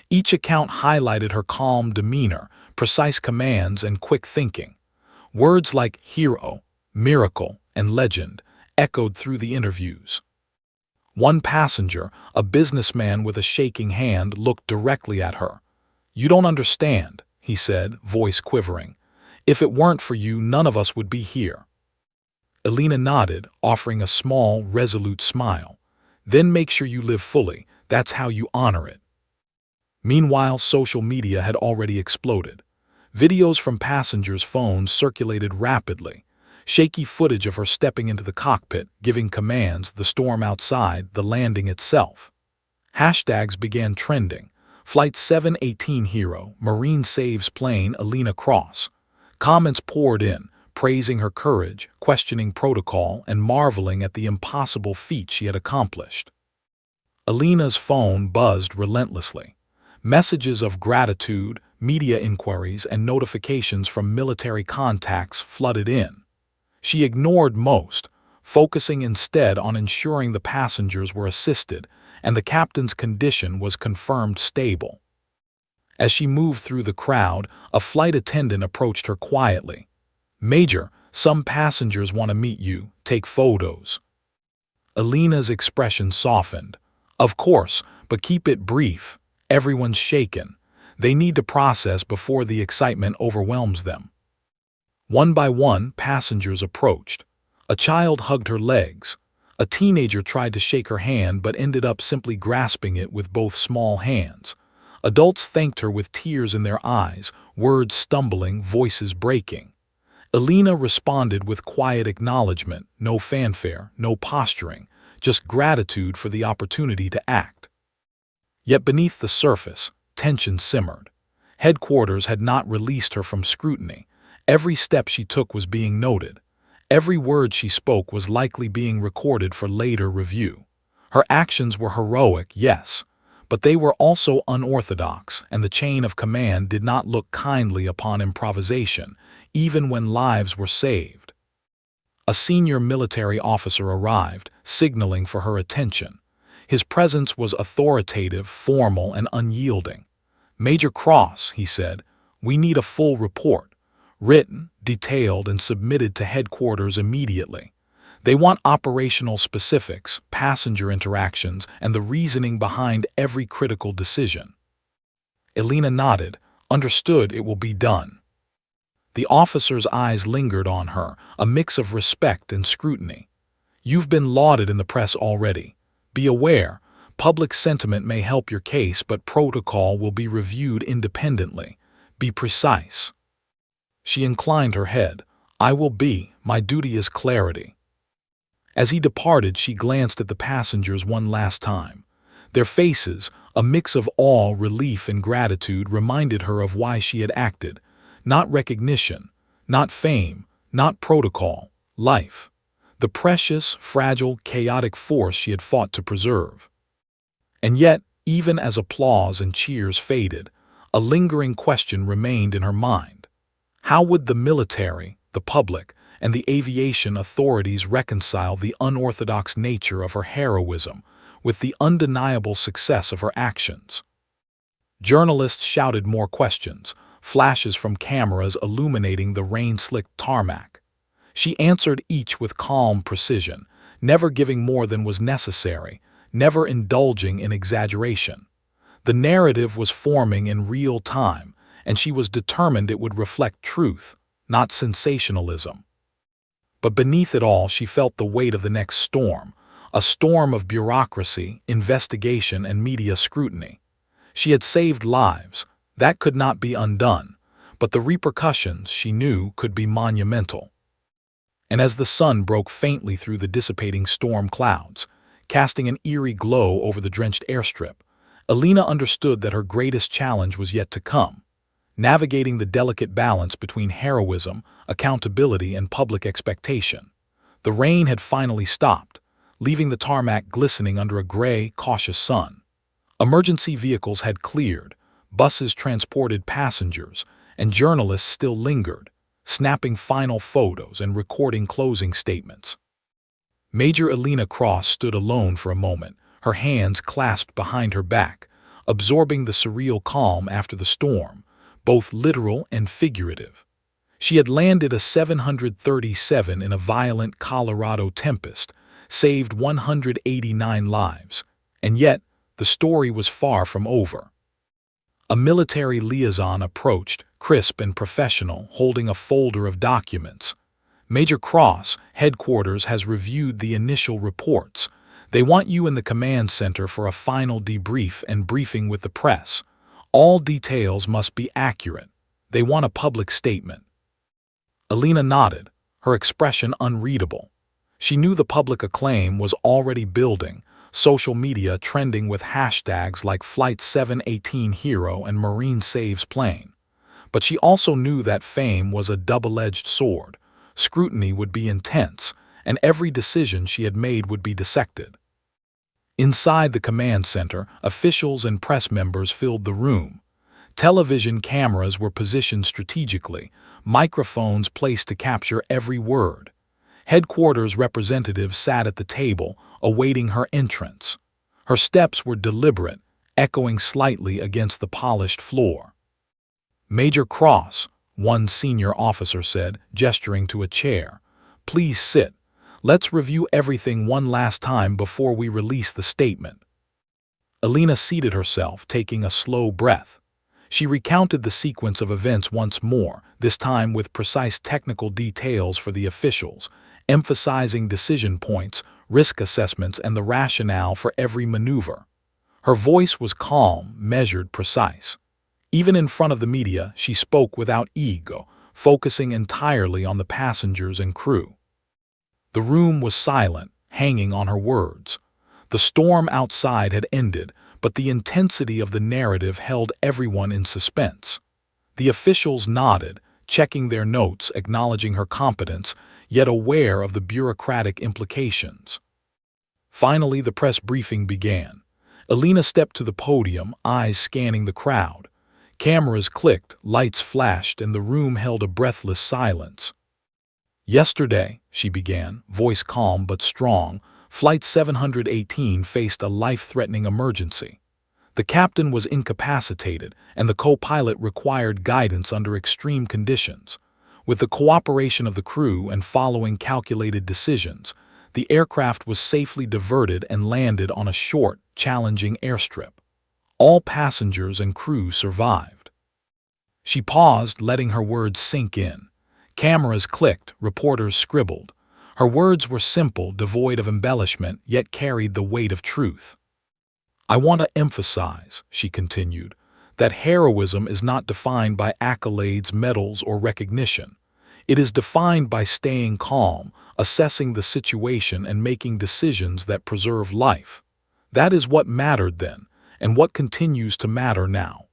Each account highlighted her calm demeanor, precise commands, and quick thinking. Words like hero, miracle, and legend echoed through the interviews. One passenger, a businessman with a shaking hand, looked directly at her. "You don't understand," he said, voice quivering. "If it weren't for you, none of us would be here." Elena nodded, offering a small, resolute smile. "Then make sure you live fully. That's how you honor it." Meanwhile, social media had already exploded. Videos from passengers' phones circulated rapidly. Shaky footage of her stepping into the cockpit, giving commands, the storm outside, the landing itself. Hashtags began trending. Flight 718 hero, Marine saves plane, Elena Cross. Comments poured in, praising her courage, questioning protocol, and marveling at the impossible feat she had accomplished. Elena's phone buzzed relentlessly. Messages of gratitude, media inquiries, and notifications from military contacts flooded in. She ignored most, focusing instead on ensuring the passengers were assisted and the captain's condition was confirmed stable. As she moved through the crowd, a flight attendant approached her quietly. "Major, Some passengers want to meet you, take photos. Alina's expression softened. Of course, but keep it brief. Everyone's shaken. They need to process before the excitement overwhelms them. One by one, passengers approached. A child hugged her legs. A teenager tried to shake her hand but ended up simply grasping it with both small hands. Adults thanked her with tears in their eyes, words stumbling, voices breaking. Alina responded with quiet acknowledgement, no fanfare, no posturing, just gratitude for the opportunity to act. Yet beneath the surface, tension simmered. Headquarters had not released her from scrutiny. Every step she took was being noted. Every word she spoke was likely being recorded for later review. Her actions were heroic, yes, but they were also unorthodox, and the chain of command did not look kindly upon improvisation, even when lives were saved. A senior military officer arrived, signaling for her attention. His presence was authoritative, formal, and unyielding. "Major Cross," he said, "we need a full report. Written, detailed, and submitted to headquarters immediately. They want operational specifics, passenger interactions, and the reasoning behind every critical decision." Alina nodded. "Understood, it will be done." The officer's eyes lingered on her, a mix of respect and scrutiny. "You've been lauded in the press already. Be aware, public sentiment may help your case, but protocol will be reviewed independently. Be precise." She inclined her head. "I will be. My duty is clarity." As he departed, she glanced at the passengers one last time. Their faces, a mix of awe, relief, and gratitude, reminded her of why she had acted. Not recognition, not fame, not protocol, life. The precious, fragile, chaotic force she had fought to preserve. And yet, even as applause and cheers faded, a lingering question remained in her mind. How would the military, the public, and the aviation authorities reconcile the unorthodox nature of her heroism with the undeniable success of her actions? Journalists shouted more questions, flashes from cameras illuminating the rain-slicked tarmac. She answered each with calm precision, never giving more than was necessary, never indulging in exaggeration. The narrative was forming in real time, and she was determined it would reflect truth, not sensationalism. But beneath it all, she felt the weight of the next storm, a storm of bureaucracy, investigation, and media scrutiny. She had saved lives. That could not be undone, but the repercussions, she knew, could be monumental. And as the sun broke faintly through the dissipating storm clouds, casting an eerie glow over the drenched airstrip, Alina understood that her greatest challenge was yet to come. Navigating the delicate balance between heroism, accountability, and public expectation. The rain had finally stopped, leaving the tarmac glistening under a gray, cautious sun. Emergency vehicles had cleared, buses transported passengers, and journalists still lingered, snapping final photos and recording closing statements. Major Alina Cross stood alone for a moment, her hands clasped behind her back, absorbing the surreal calm after the storm, both literal and figurative. She had landed a 737 in a violent Colorado tempest, saved 189 lives, and yet the story was far from over. A military liaison approached, crisp and professional, holding a folder of documents. "Major Cross, headquarters has reviewed the initial reports. They want you in the command center for a final debrief and briefing with the press. All details must be accurate. They want a public statement." Alina nodded, her expression unreadable. She knew the public acclaim was already building, social media trending with hashtags like Flight 718 Hero and Marine Saves Plane. But she also knew that fame was a double-edged sword. Scrutiny would be intense, and every decision she had made would be dissected. Inside the command center, officials and press members filled the room. Television cameras were positioned strategically, microphones placed to capture every word. Headquarters representatives sat at the table, awaiting her entrance. Her steps were deliberate, echoing slightly against the polished floor. "Major Cross, one senior officer said, gesturing to a chair. "Please sit. Let's review everything one last time before we release the statement." Alina seated herself, taking a slow breath. She recounted the sequence of events once more, this time with precise technical details for the officials, emphasizing decision points, risk assessments, and the rationale for every maneuver. Her voice was calm, measured, precise. Even in front of the media, she spoke without ego, focusing entirely on the passengers and crew. The room was silent, hanging on her words. The storm outside had ended, but the intensity of the narrative held everyone in suspense. The officials nodded, checking their notes, acknowledging her competence, yet aware of the bureaucratic implications. Finally, the press briefing began. Alina stepped to the podium, eyes scanning the crowd. Cameras clicked, lights flashed, and the room held a breathless silence. "Yesterday," she began, voice calm but strong, Flight 718 faced a life-threatening emergency. The captain was incapacitated, and the co-pilot required guidance under extreme conditions. With the cooperation of the crew and following calculated decisions, the aircraft was safely diverted and landed on a short, challenging airstrip. All passengers and crew survived. She paused, letting her words sink in. Cameras clicked, reporters scribbled. Her words were simple, devoid of embellishment, yet carried the weight of truth. "I want to emphasize," she continued, "that heroism is not defined by accolades, medals, or recognition. It is defined by staying calm, assessing the situation, and making decisions that preserve life. That is what mattered then, and what continues to matter now."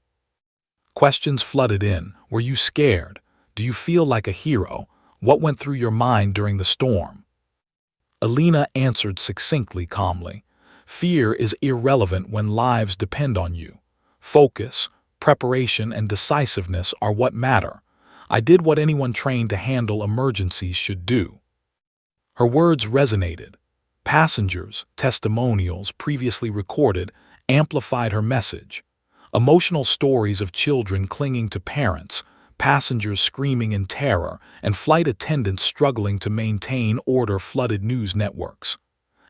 Questions flooded in. Were you scared? Do you feel like a hero? What went through your mind during the storm? Alina answered succinctly, calmly. "Fear is irrelevant when lives depend on you. Focus, preparation, and decisiveness are what matter. I did what anyone trained to handle emergencies should do." Her words resonated. Passengers, testimonials previously recorded, amplified her message. Emotional stories of children clinging to parents, passengers screaming in terror, and flight attendants struggling to maintain order flooded news networks.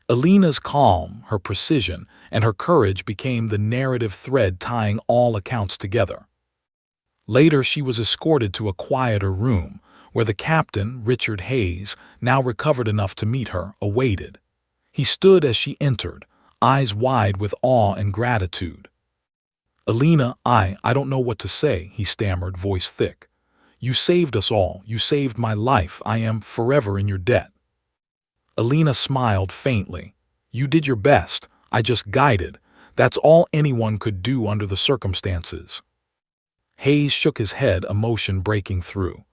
Alina's calm, her precision, and her courage became the narrative thread tying all accounts together. Later, she was escorted to a quieter room, where the captain, Richard Hayes, now recovered enough to meet her, awaited. He stood as she entered, eyes wide with awe and gratitude. "Alina, I don't know what to say," he stammered, voice thick. "You saved us all. You saved my life. I am forever in your debt." Alina smiled faintly. "You did your best. I just guided. That's all anyone could do under the circumstances." Hayes shook his head, emotion breaking through.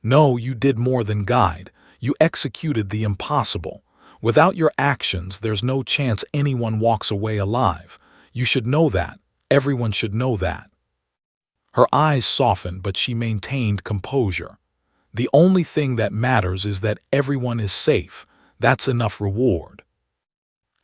"No, you did more than guide. You executed the impossible. Without your actions, there's no chance anyone walks away alive. You should know that. Everyone should know that." Her eyes softened, but she maintained composure. "The only thing that matters is that everyone is safe. That's enough reward."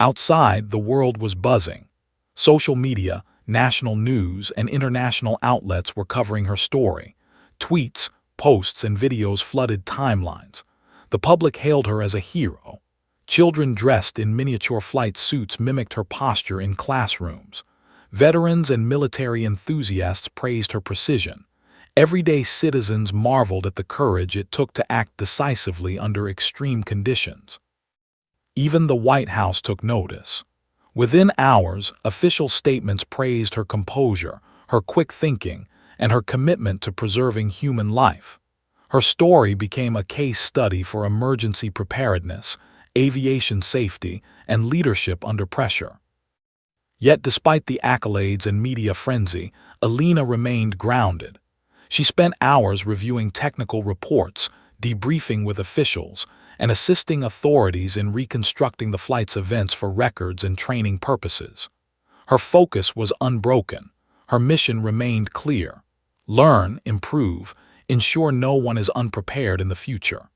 Outside, the world was buzzing. Social media, national news, and international outlets were covering her story. Tweets, posts, and videos flooded timelines. The public hailed her as a hero. Children dressed in miniature flight suits mimicked her posture in classrooms. Veterans and military enthusiasts praised her precision. Everyday citizens marveled at the courage it took to act decisively under extreme conditions. Even the White House took notice. Within hours, official statements praised her composure, her quick thinking, and her commitment to preserving human life. Her story became a case study for emergency preparedness, aviation safety, and leadership under pressure. Yet despite the accolades and media frenzy, Alina remained grounded. She spent hours reviewing technical reports, debriefing with officials, and assisting authorities in reconstructing the flight's events for records and training purposes. Her focus was unbroken. Her mission remained clear: learn, improve, ensure no one is unprepared in the future.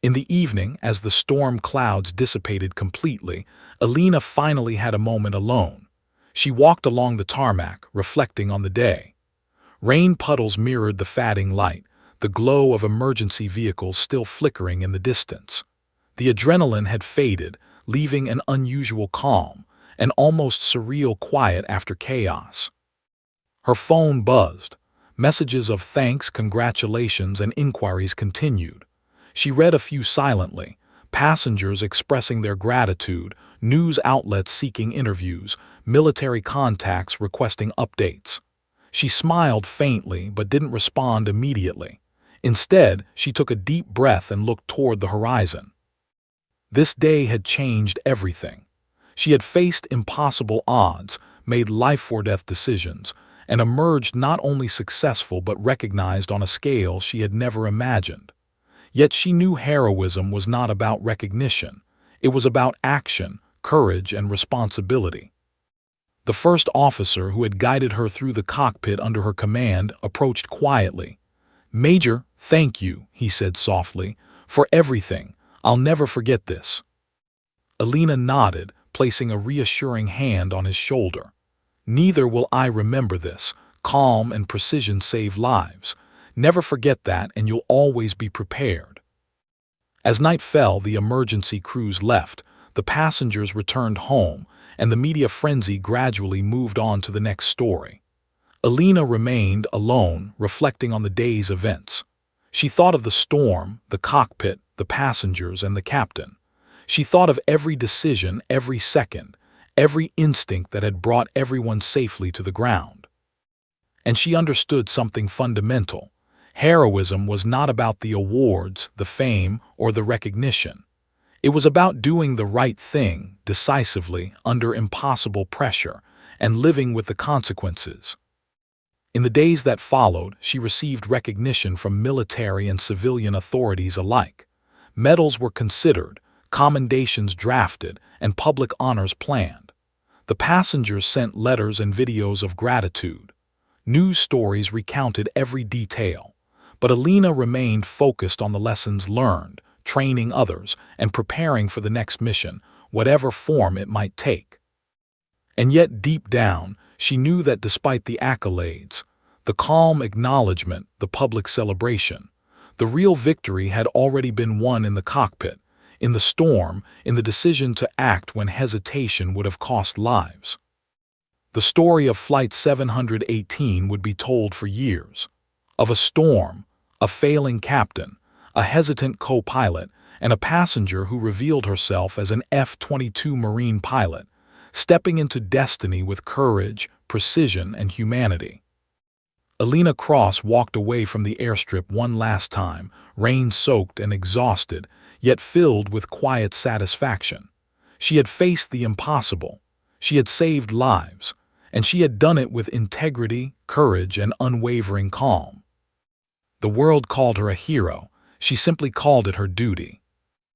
In the evening, as the storm clouds dissipated completely, Alina finally had a moment alone. She walked along the tarmac, reflecting on the day. Rain puddles mirrored the fading light, the glow of emergency vehicles still flickering in the distance. The adrenaline had faded, leaving an unusual calm, an almost surreal quiet after chaos. Her phone buzzed. Messages of thanks, congratulations, and inquiries continued. She read a few silently, passengers expressing their gratitude, news outlets seeking interviews, military contacts requesting updates. She smiled faintly but didn't respond immediately. Instead, she took a deep breath and looked toward the horizon. This day had changed everything. She had faced impossible odds, made life-or-death decisions, and emerged not only successful but recognized on a scale she had never imagined. Yet she knew heroism was not about recognition. It was about action, courage, and responsibility. The first officer who had guided her through the cockpit under her command approached quietly. "Major, thank you," he said softly, "for everything. I'll never forget this." Alina nodded, placing a reassuring hand on his shoulder. "Neither will I remember this. Calm and precision save lives. Never forget that, and you'll always be prepared." As night fell, the emergency crews left, the passengers returned home, and the media frenzy gradually moved on to the next story. Alina remained alone, reflecting on the day's events. She thought of the storm, the cockpit, the passengers, and the captain. She thought of every decision, every second, every instinct that had brought everyone safely to the ground. And she understood something fundamental. Heroism was not about the awards, the fame, or the recognition. It was about doing the right thing, decisively, under impossible pressure, and living with the consequences. In the days that followed, she received recognition from military and civilian authorities alike. Medals were considered, commendations drafted, and public honors planned. The passengers sent letters and videos of gratitude. News stories recounted every detail. But Alina remained focused on the lessons learned, training others, and preparing for the next mission, whatever form it might take. And yet, deep down, she knew that despite the accolades, the calm acknowledgement, the public celebration, the real victory had already been won in the cockpit, in the storm, in the decision to act when hesitation would have cost lives. The story of Flight 718 would be told for years. Of a storm, a failing captain, a hesitant co-pilot, and a passenger who revealed herself as an F-22 Marine pilot, stepping into destiny with courage, precision, and humanity. Alina Cross walked away from the airstrip one last time, rain-soaked and exhausted, yet filled with quiet satisfaction. She had faced the impossible. She had saved lives, and she had done it with integrity, courage, and unwavering calm. The world called her a hero. She simply called it her duty.